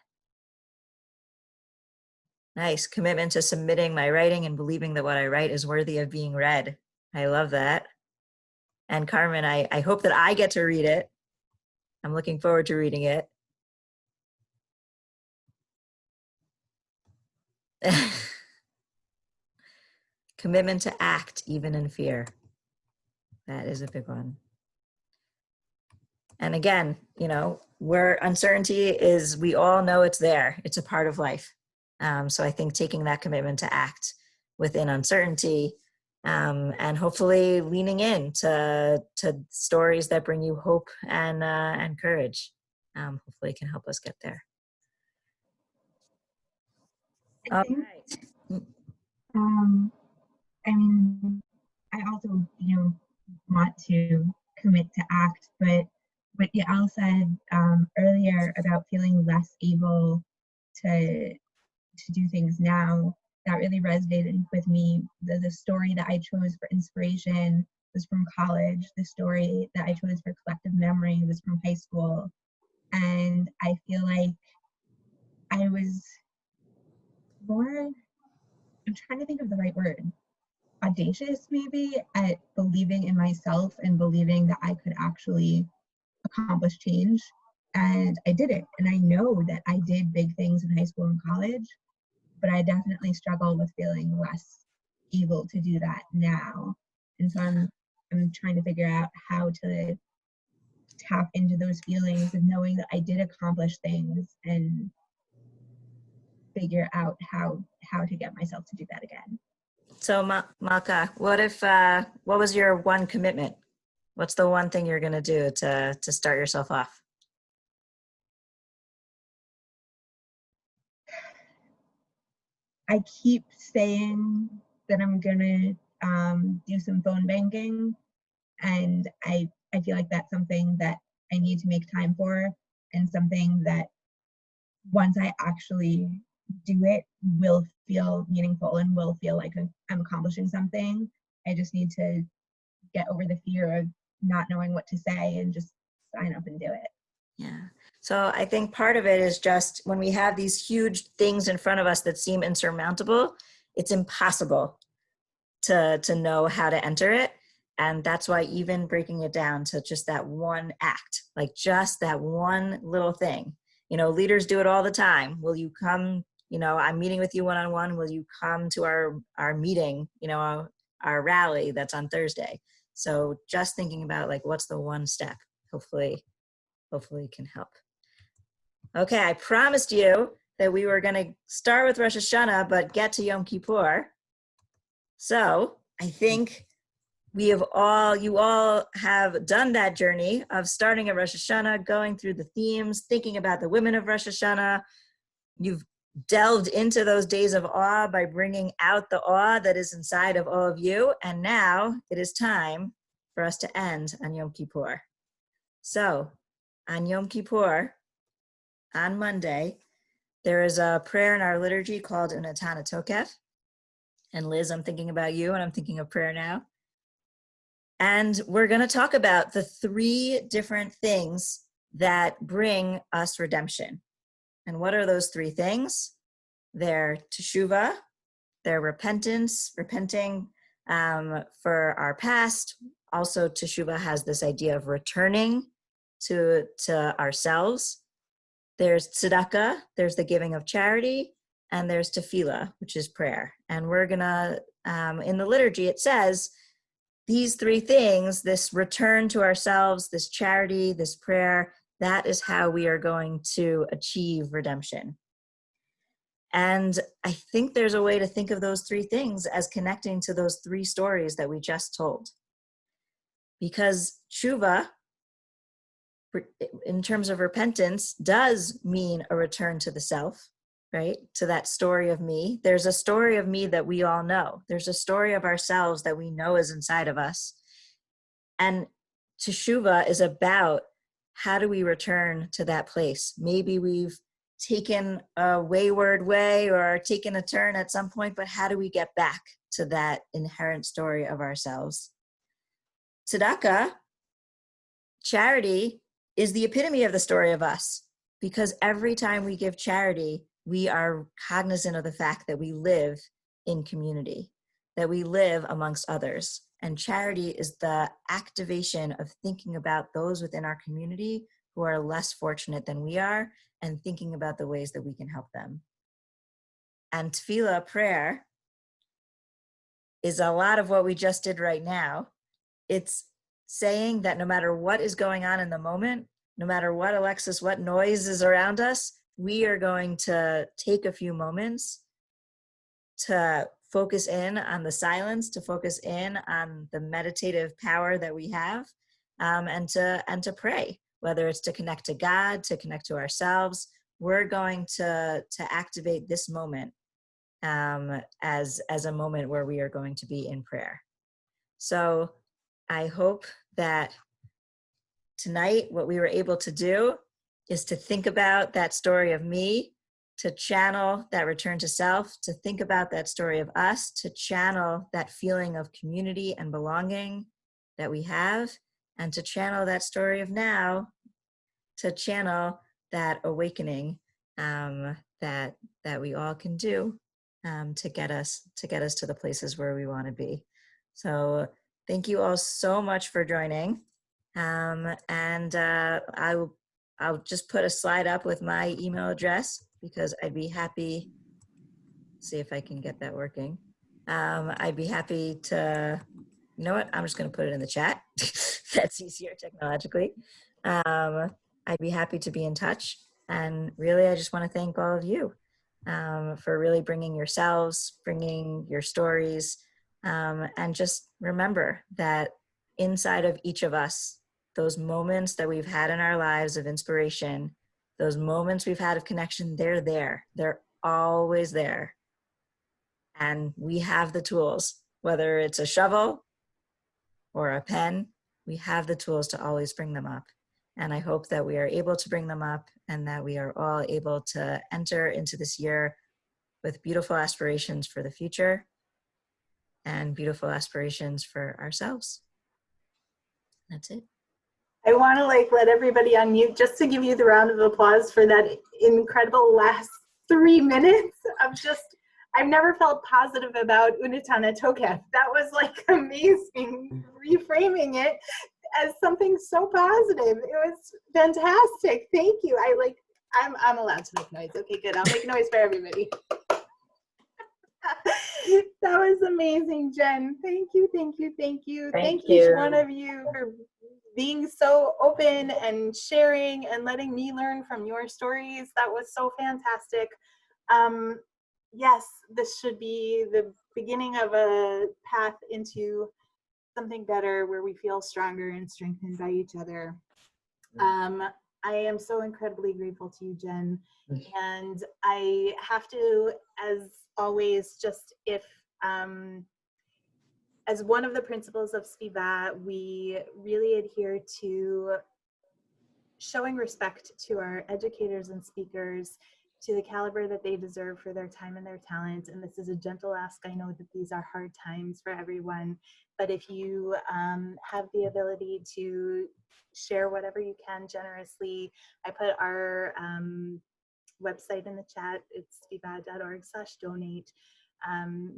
Nice. Commitment to submitting my writing and believing that what I write is worthy of being read. I love that. And Carmen, I hope that I get to read it. I'm looking forward to reading it. Commitment to act even in fear. That is a big one. And again, you know, where uncertainty is, we all know it's there. It's a part of life. So I think taking that commitment to act within uncertainty, and hopefully leaning in to stories that bring you hope and courage, hopefully can help us get there. I think, I mean, I also, want to commit to act, but what Yael said earlier about feeling less able to do things now, that really resonated with me. The story that I chose for inspiration was from college. The story that I chose for collective memory was from high school. And I feel like I was more, I'm trying to think of the right word, audacious maybe, at believing in myself and believing that I could actually accomplish change. And I did it. And I know that I did big things in high school and college, but I definitely struggle with feeling less able to do that now. And so I'm trying to figure out how to tap into those feelings of knowing that I did accomplish things and figure out how to get myself to do that again. So Malka, what was your one commitment? What's the one thing you're gonna do to start yourself off? I keep saying that I'm gonna do some phone banking, and I feel like that's something that I need to make time for, and something that once I actually do it will feel meaningful and will feel like I'm accomplishing something. I just need to get over the fear of not knowing what to say and just sign up and do it. Yeah. So I think part of it is just when we have these huge things in front of us that seem insurmountable, it's impossible to know how to enter it. And that's why even breaking it down to just that one act, like just that one little thing, leaders do it all the time. Will you come, I'm meeting with you one-on-one. Will you come to our meeting, our rally that's on Thursday? So just thinking about like, what's the one step, hopefully can help. Okay, I promised you that we were going to start with Rosh Hashanah, but get to Yom Kippur. So I think you all have done that journey of starting at Rosh Hashanah, going through the themes, thinking about the women of Rosh Hashanah. You've delved into those days of awe by bringing out the awe that is inside of all of you. And now it is time for us to end on Yom Kippur. So on Yom Kippur, on Monday, there is a prayer in our liturgy called Unatana Tokef. And Liz, I'm thinking about you and I'm thinking of prayer now. And we're going to talk about the 3 different things that bring us redemption. And what are those 3 things? They're teshuvah, they're repentance, repenting for our past. Also, teshuvah has this idea of returning to ourselves. There's tzedakah, there's the giving of charity, and there's tefillah, which is prayer. And we're gonna, in the liturgy, it says, these 3 things, this return to ourselves, this charity, this prayer, that is how we are going to achieve redemption. And I think there's a way to think of those 3 things as connecting to those 3 stories that we just told. Because tshuva, in terms of repentance, does mean a return to the self, right? To that story of me. There's a story of me that we all know. There's a story of ourselves that we know is inside of us. And teshuvah is about how do we return to that place? Maybe we've taken a wayward way or taken a turn at some point, but how do we get back to that inherent story of ourselves? Tzedakah, charity, is the epitome of the story of us, because every time we give charity, we are cognizant of the fact that we live in community, that we live amongst others. And charity is the activation of thinking about those within our community who are less fortunate than we are, and thinking about the ways that we can help them. And tefillah, prayer, is a lot of what we just did right now. It's saying that no matter what is going on in the moment, no matter what, Alexis, what noise is around us, we are going to take a few moments to focus in on the silence, to focus in on the meditative power that we have, and to pray, whether it's to connect to God, to connect to ourselves. We're going to activate this moment as a moment where we are going to be in prayer. So I hope that tonight what we were able to do is to think about that story of me, to channel that return to self, to think about that story of us, to channel that feeling of community and belonging that we have, and to channel that story of now, to channel that awakening that we all can do to get us to the places where we want to be. So thank you all so much for joining. And I'll just put a slide up with my email address, because I'd be happy, see if I can get that working. I'd be happy to, you know what, I'm just going to put it in the chat. That's easier technologically. I'd be happy to be in touch. And really, I just want to thank all of you for really bringing yourselves, bringing your stories, and just remember that inside of each of us, those moments that we've had in our lives of inspiration, those moments we've had of connection, they're there. They're always there. And we have the tools, whether it's a shovel or a pen, we have the tools to always bring them up. And I hope that we are able to bring them up, and that we are all able to enter into this year with beautiful aspirations for the future and beautiful aspirations for ourselves. That's it. I want to let everybody unmute just to give you the round of applause for that incredible last 3 minutes of just, I've never felt positive about Unatana Tokef. That was amazing, reframing it as something so positive. It was fantastic. Thank you. I'm allowed to make noise. Okay, good. I'll make noise for everybody. That was amazing, Jen. Thank you, thank you, thank you. Thank each one of you for being so open and sharing and letting me learn from your stories. That was so fantastic. Yes, this should be the beginning of a path into something better, where we feel stronger and strengthened by each other. I am so incredibly grateful to you, Jen. And I have to, as always, just as one of the principles of SVIVAH, we really adhere to showing respect to our educators and speakers, to the caliber that they deserve for their time and their talent. And this is a gentle ask. I know that these are hard times for everyone, but if you have the ability to share whatever you can generously, I put our website in the chat. It's SVIVAH.org/donate.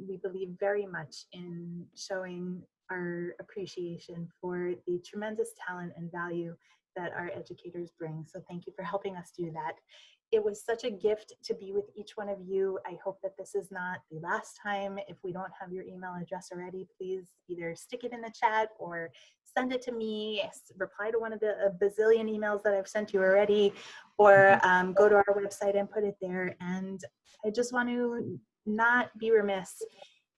We believe very much in showing our appreciation for the tremendous talent and value that our educators bring. So thank you for helping us do that. It was such a gift to be with each one of you. I hope that this is not the last time. If we don't have your email address already, please either stick it in the chat or send it to me, reply to one of the bazillion emails that I've sent you already, or go to our website and put it there. And I just want to not be remiss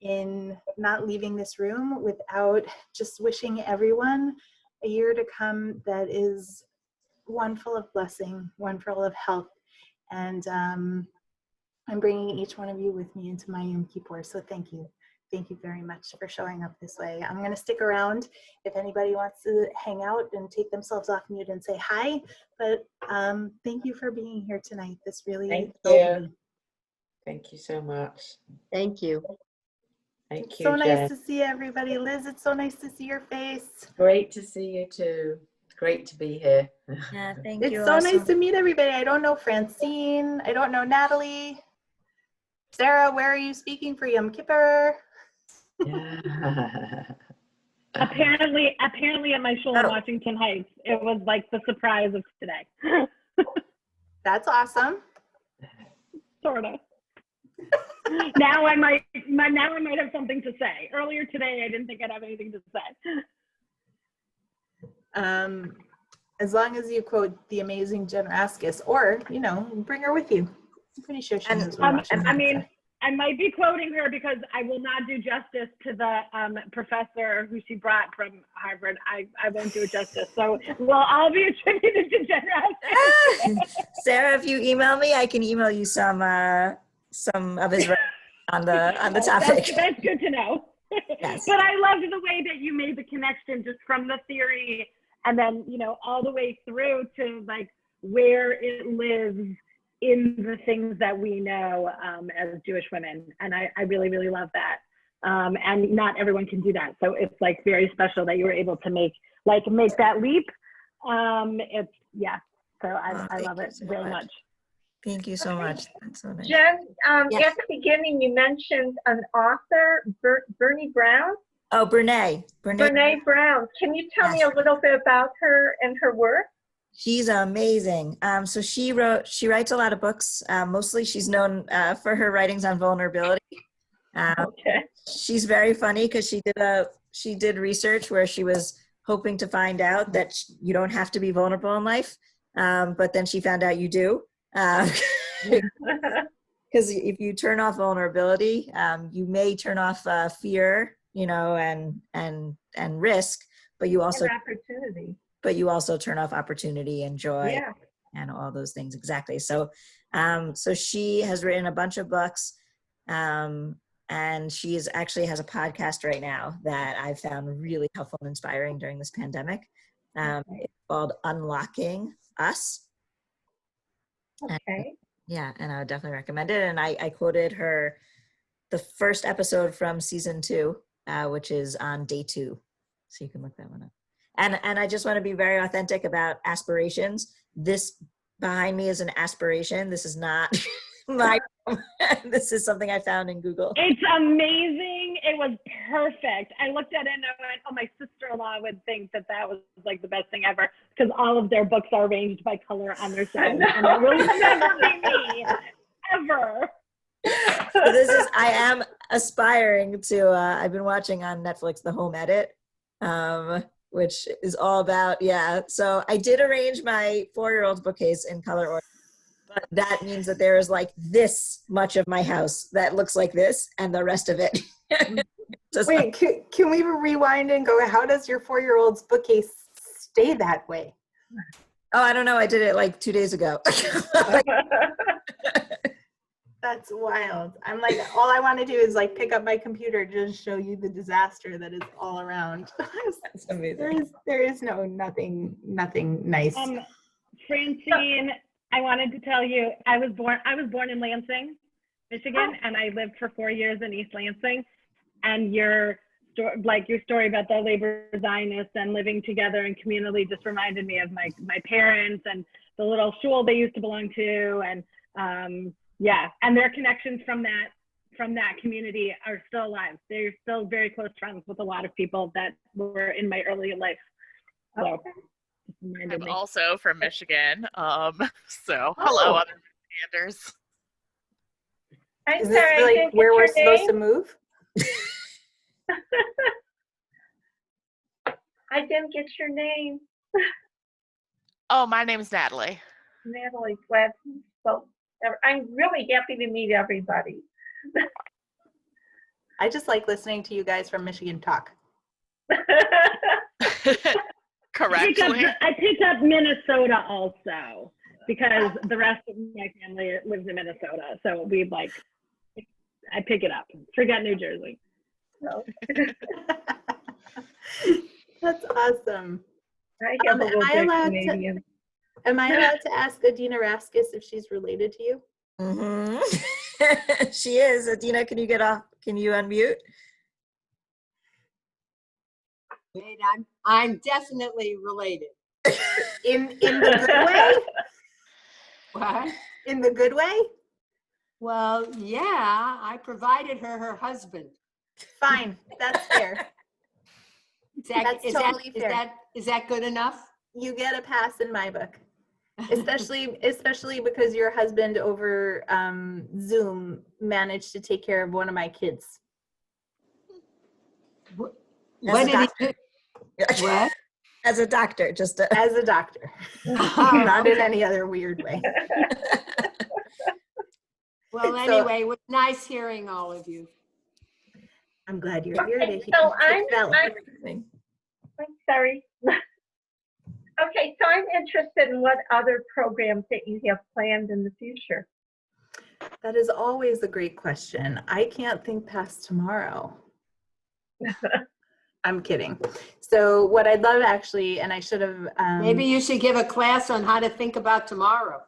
in not leaving this room without just wishing everyone a year to come that is one full of blessing, one full of health. And I'm bringing each one of you with me into my Yom Kippur. So thank you. Thank you very much for showing up this way. I'm going to stick around if anybody wants to hang out and take themselves off mute and say hi. But thank you for being here tonight. This really Thank filled you. me. Thank you so much. Thank you. Thank It's you, so Jen. nice to see everybody. Liz, it's so nice to see your face. Great to see you too. Great to be here. Yeah, thank It's you. so nice Also. to meet everybody. I don't know Francine. I don't know Natalie. Sarah, where are you speaking for Yom Kippur? Yeah. Apparently at my shul in Washington Heights, it was like the surprise of today. That's awesome. Sort of. Now I might have something to say. Earlier today, I didn't think I'd have anything to say. As long as you quote the amazing Jen Raskas, or, you know, bring her with you. I'm pretty sure she knows what Washington I mean, is. I might be quoting her because I will not do justice to the professor who she brought from Harvard. I won't do it justice. So we'll all be attributed to Jen Raskas. Sarah, if you email me, I can email you some of his on the topic. That's good to know. Yes. But I loved the way that you made the connection just from the theory and then, you know, all the way through to like where it lives in the things that we know as Jewish women. And I really, really love that. And not everyone can do that. So it's like very special that you were able to make that leap. It's, yeah, so I love it very much. Thank you so much. That's so nice. Jen, Yes. at the beginning, you mentioned an author, Bernie Brown. Oh, Brene Brown. Can you tell me a little bit about her and her work? She's amazing. So she writes a lot of books. Mostly she's known for her writings on vulnerability. Okay. She's very funny because she did research where she was hoping to find out that you don't have to be vulnerable in life. But then she found out you do. Because if you turn off vulnerability, you may turn off fear, you know, and risk, but you also opportunity. But you also turn off opportunity and joy, yeah, and all those things. Exactly. So, so she has written a bunch of books, and she actually has a podcast right now that I found really helpful and inspiring during this pandemic. It's called Unlocking Us. Okay. And I would definitely recommend it. And I quoted the first episode from season 2, which is on day 2. So you can look that one up. And I just want to be very authentic about aspirations. This behind me is an aspiration. This is not my, this is something I found in Google. It's amazing. It was perfect. I looked at it and I went, oh, my sister-in-law would think that was like the best thing ever because all of their books are arranged by color on their shelves. And it will never be me, ever. So I am aspiring to, I've been watching on Netflix, The Home Edit, which is all about, so I did arrange my 4-year-old's bookcase in color order, but that means that there is like this much of my house that looks like this and the rest of it. Wait, can we rewind and go, how does your 4-year-old's bookcase stay that way? Oh, I don't know. I did it like 2 days ago. That's wild. I'm like, all I want to do is like pick up my computer to just show you the disaster that is all around. That's amazing. There is nothing nice. Francine, I wanted to tell you, I was born in Lansing, Michigan, and I lived for 4 years in East Lansing. And your story about the labor Zionists and living together and communally just reminded me of my parents and the little shul they used to belong to, and yeah, and their connections from that community are still alive. They're still very close friends with a lot of people that were in my early life. So, I'm also from Michigan. So hello, other Michiganders. I'm Is sorry, this I like didn't where get we're your supposed to name. move? I didn't get your name. Oh, my name's Natalie. Natalie, glad you spoke. I'm really happy to meet everybody. I just like listening to you guys from Michigan talk. Correctly. I pick up Minnesota also because the rest of my family lives in Minnesota. So I pick it up. Forget New Jersey. So, That's awesome. I have a little bit Canadian. Am I allowed to ask Adina Raskas if she's related to you? Mm-hmm. She is. Adina, can you get off? Can you unmute? Wait, I'm definitely related. In the good way? What? In the good way? Well, yeah, I provided her husband. Fine, that's fair. That's totally fair. Is that good enough? You get a pass in my book. Especially because your husband over Zoom managed to take care of one of my kids. What did he do? What? As a doctor, just as a doctor. Not in any other weird way. Well, anyway, it was nice hearing all of you. I'm glad you're here to So I'm sorry. Okay, so I'm interested in what other programs that you have planned in the future. That is always a great question. I can't think past tomorrow. I'm kidding. So what I'd love actually, and I should have... Maybe you should give a class on how to think about tomorrow.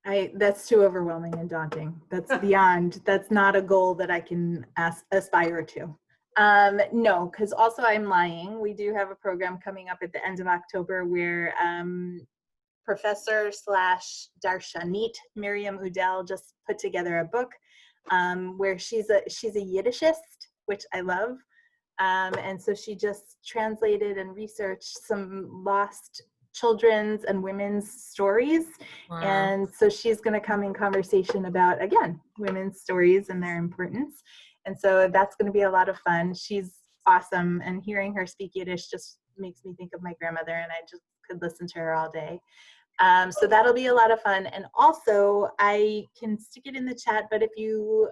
That's too overwhelming and daunting. That's beyond, that's not a goal that I can aspire to. No, because also I'm lying. We do have a program coming up at the end of October where Professor / Darshanit Miriam Udell just put together a book where she's a Yiddishist, which I love. And so she just translated and researched some lost children's and women's stories. Wow. And so she's going to come in conversation about, again, women's stories and their importance. And so that's going to be a lot of fun. She's awesome. And hearing her speak Yiddish just makes me think of my grandmother, and I just could listen to her all day. So that'll be a lot of fun. And also, I can stick it in the chat, but if you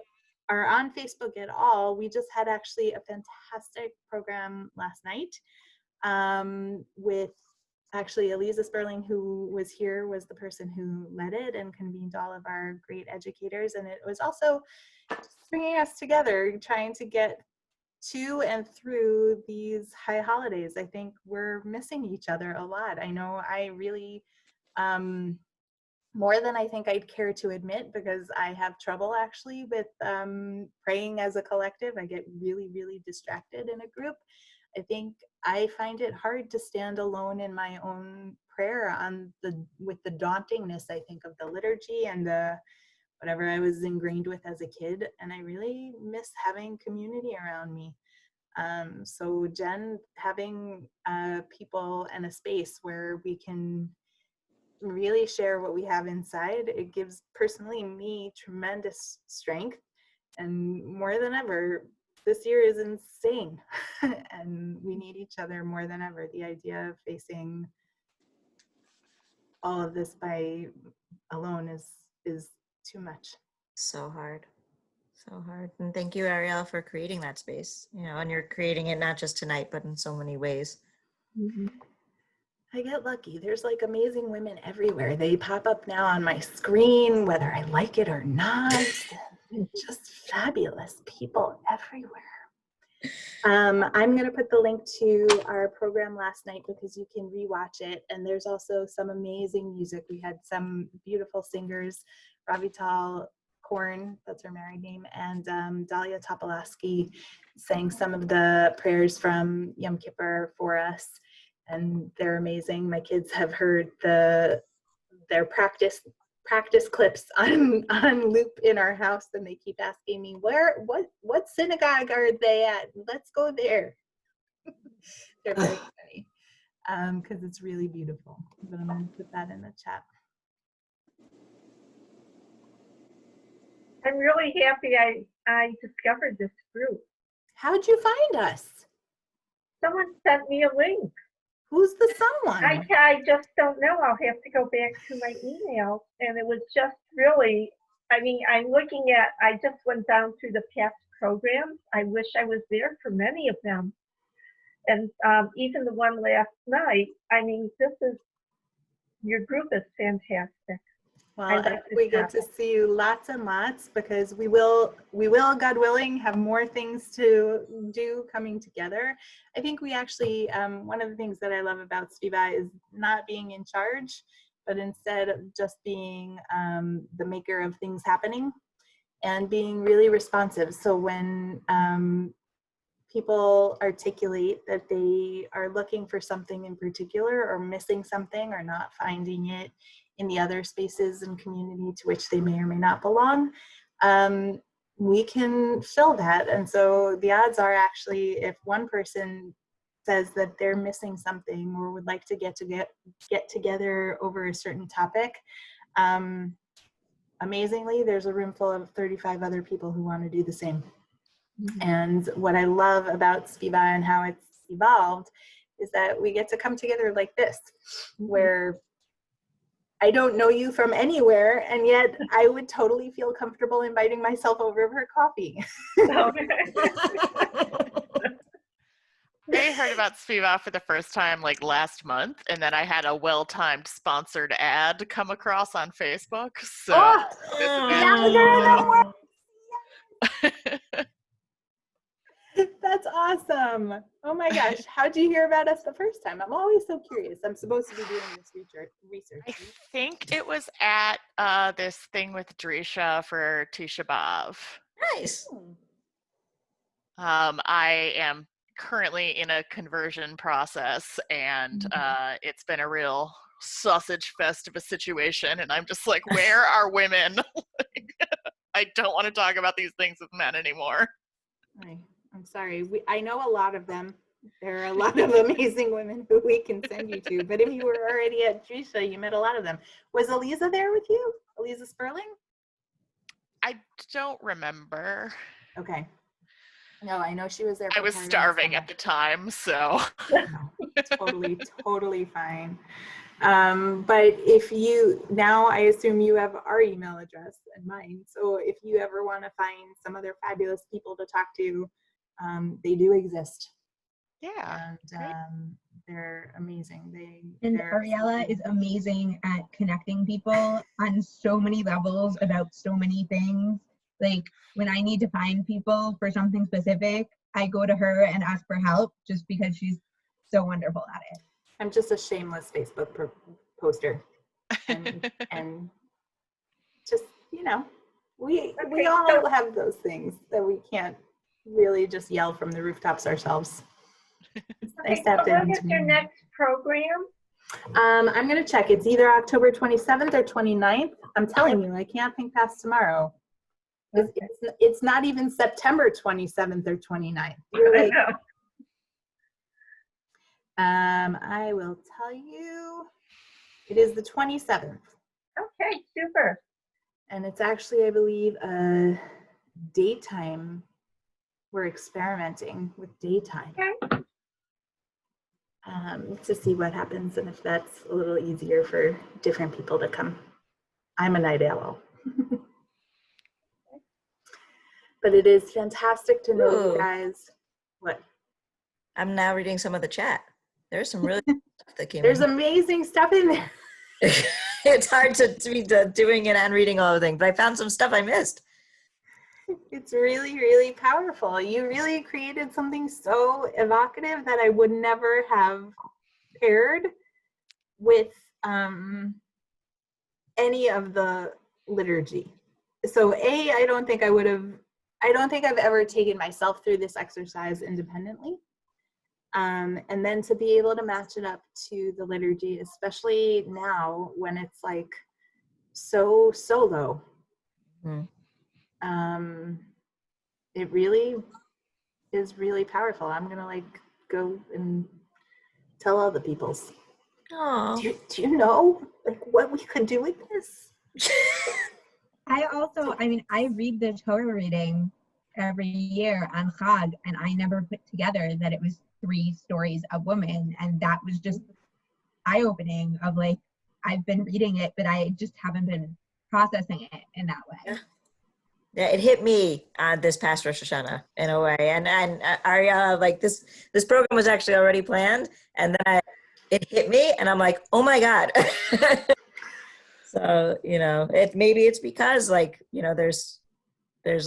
are on Facebook at all, we just had actually a fantastic program last night with actually Eliza Sperling, who was here, was the person who led it and convened all of our great educators. And it was also just bringing us together, trying to get to and through these high holidays. I think we're missing each other a lot. I know I really, more than I think I'd care to admit, because I have trouble actually with praying as a collective. I get really, really distracted in a group. I think I find it hard to stand alone in my own prayer with the dauntingness, I think, of the liturgy and the whatever I was ingrained with as a kid. And I really miss having community around me. So Jen, having people and a space where we can really share what we have inside, it gives personally me tremendous strength. And more than ever, this year is insane and we need each other more than ever. The idea of facing all of this by alone is too much. So hard. So hard. And thank you, Ariel, for creating that space. You know, and you're creating it not just tonight, but in so many ways. Mm-hmm. I get lucky. There's like amazing women everywhere. They pop up now on my screen, whether I like it or not. Just fabulous people everywhere. I'm going to put the link to our program last night because you can rewatch it. And there's also some amazing music. We had some beautiful singers, Ravital Korn, that's her married name, and Dahlia Topolaski sang some of the prayers from Yom Kippur for us. And they're amazing. My kids have heard their practice clips on loop in our house, and they keep asking me, what synagogue are they at? Let's go there. They're very funny because it's really beautiful. But I'm going to put that in the chat. I'm really happy I discovered this group. How'd you find us? Someone sent me a link. Who's the someone? I just don't know. I'll have to go back to my emails. And it was just really, I mean, I'm looking at, I just went down through the past programs. I wish I was there for many of them. And even the one last night, I mean, your group is fantastic. Well, we get to see you lots and lots because we will, God willing, have more things to do coming together. I think we actually, one of the things that I love about SVIVAH is not being in charge, but instead of just being the maker of things happening and being really responsive. So when people articulate that they are looking for something in particular or missing something or not finding it in the other spaces and community to which they may or may not belong, we can fill that. And so the odds are actually if one person says that they're missing something or would like to get together over a certain topic, amazingly, there's a room full of 35 other people who want to do the same. Mm-hmm. And what I love about SVIVAH and how it's evolved is that we get to come together like this, mm-hmm. where I don't know you from anywhere, and yet I would totally feel comfortable inviting myself over for coffee. I heard about SVIVAH for the first time like last month, and then I had a well-timed sponsored ad come across on Facebook. So that's awesome. Oh my gosh. How'd you hear about us the first time? I'm always so curious. I'm supposed to be doing this research. I think it was at this thing with Drisha for Tisha B'Av. Nice. I am currently in a conversion process, and it's been a real sausage fest of a situation, and I'm just like, where are women? I don't want to talk about these things with men anymore. I'm sorry. I know a lot of them. There are a lot of amazing women who we can send you to, but if you were already at Drisha, you met a lot of them. Was Eliza there with you? Eliza Sperling? I don't remember. Okay. No, I know she was there. I was starving at the time, so. No, totally fine. But if now I assume you have our email address and mine. So if you ever want to find some other fabulous people to talk to, they do exist. Yeah. And they're amazing. And Ariella is amazing at connecting people on so many levels about so many things. Like when I need to find people for something specific, I go to her and ask for help just because she's so wonderful at it. I'm just a shameless Facebook poster. And just, we all have those things that we can't really just yell from the rooftops ourselves. Okay, so when is your next program? I'm going to check. It's either October 27th or 29th. I'm telling you, I can't think past tomorrow. It's not even September 27th or 29th. You're like, I will tell you, it is the 27th. Okay, super. And it's actually, I believe, a daytime. We're experimenting with daytime. Okay. To see what happens and if that's a little easier for different people to come. I'm a night owl. But it is fantastic to know you guys. What? I'm now reading some of the chat. There's some really stuff that came There's amazing stuff in there. It's hard to be doing it and reading all the things, but I found some stuff I missed. It's really, really powerful. You really created something so evocative that I would never have paired with any of the liturgy. So I don't think I've ever taken myself through this exercise independently. And then to be able to match it up to the liturgy, especially now when it's like so solo. It really is really powerful. I'm gonna like go and tell all the peoples. Do you know like what we could do with this? I read the Torah reading every year on Chag, and I never put together that it was 3 stories of women, and that was just eye-opening of like, I've been reading it, but I just haven't been processing it in that way. Yeah, it hit me this past Rosh Hashanah in a way, and Ariella, like this program was actually already planned, and then it hit me, and I'm like, oh my God. So maybe it's because like there's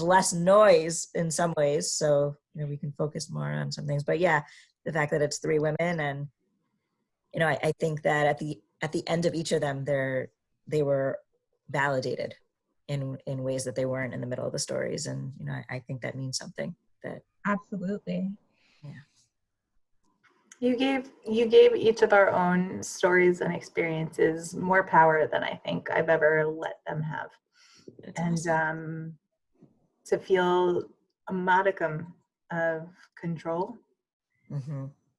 less noise in some ways, so we can focus more on some things. But yeah, the fact that it's 3 women, and I think that at the end of each of them, they were validated in ways that they weren't in the middle of the stories, and I think that means something. That absolutely. Yeah. You gave each of our own stories and experiences more power than I think I've ever let them have. That's and awesome. To feel a modicum of control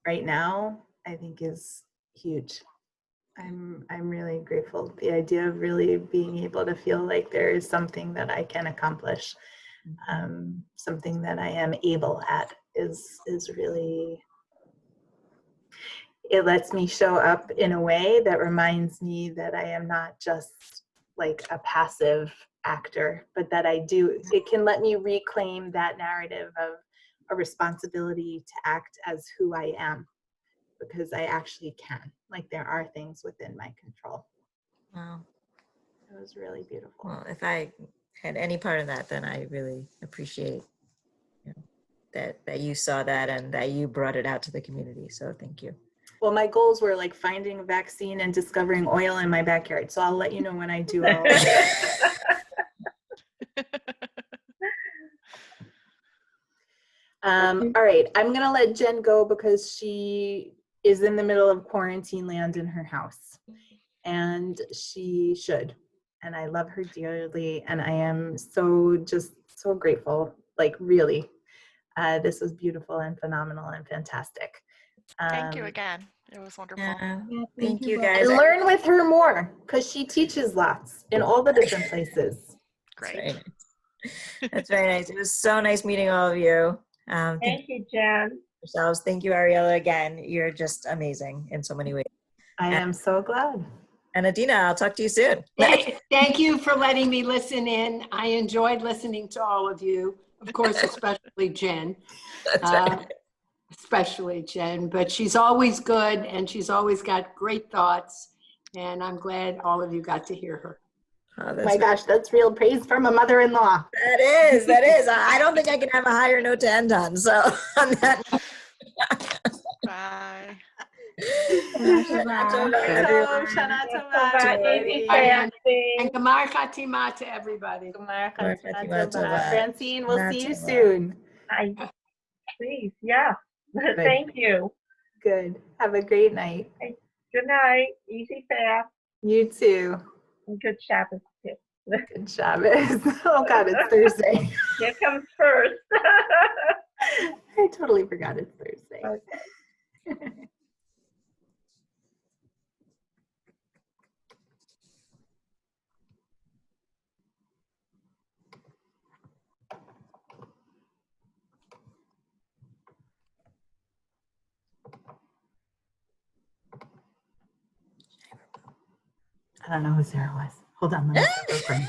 right now, I think is huge. I'm really grateful. The idea of really being able to feel like there is something that I can accomplish, something that I am able at is really, it lets me show up in a way that reminds me that I am not just like a passive actor, but that it can let me reclaim that narrative of a responsibility to act as who I am, because I actually can. Like there are things within my control. Wow. It was really beautiful. Well, if I had any part of that, then I really appreciate that you saw that and that you brought it out to the community. So thank you. Well, my goals were like finding a vaccine and discovering oil in my backyard. So I'll let you know when I do all. All right, I'm gonna let Jen go because she is in the middle of quarantine land in her house, and she should. And I love her dearly, and I am so grateful. Like really, this was beautiful and phenomenal and fantastic. Thank you again. It was wonderful. Thank you guys. And learn with her more because she teaches lots in all the different places. Great. That's very nice. It was so nice meeting all of you. Thank you, Jen. Yourselves. Thank you, Ariella, again. You're just amazing in so many ways. I am so glad. And Adina, I'll talk to you soon. Thank you for letting me listen in. I enjoyed listening to all of you. Of course, especially Jen. That's right. Especially Jen, but she's always good and she's always got great thoughts. And I'm glad all of you got to hear her. Oh my gosh, that's real praise from a mother-in-law. That is. I don't think I can have a higher note to end on. So on that note. Bye. And Gemar Chatima to everybody. Francine, we'll see you soon. Please, yeah. Thank you. Good. Have a great night. Good night. Easy fast. You too. And good Shabbos too. Good Shabbos. Oh God, it's Thursday. Here comes first. I totally forgot it's Thursday. Okay. I don't know who Sarah was. Hold on, let me start recording.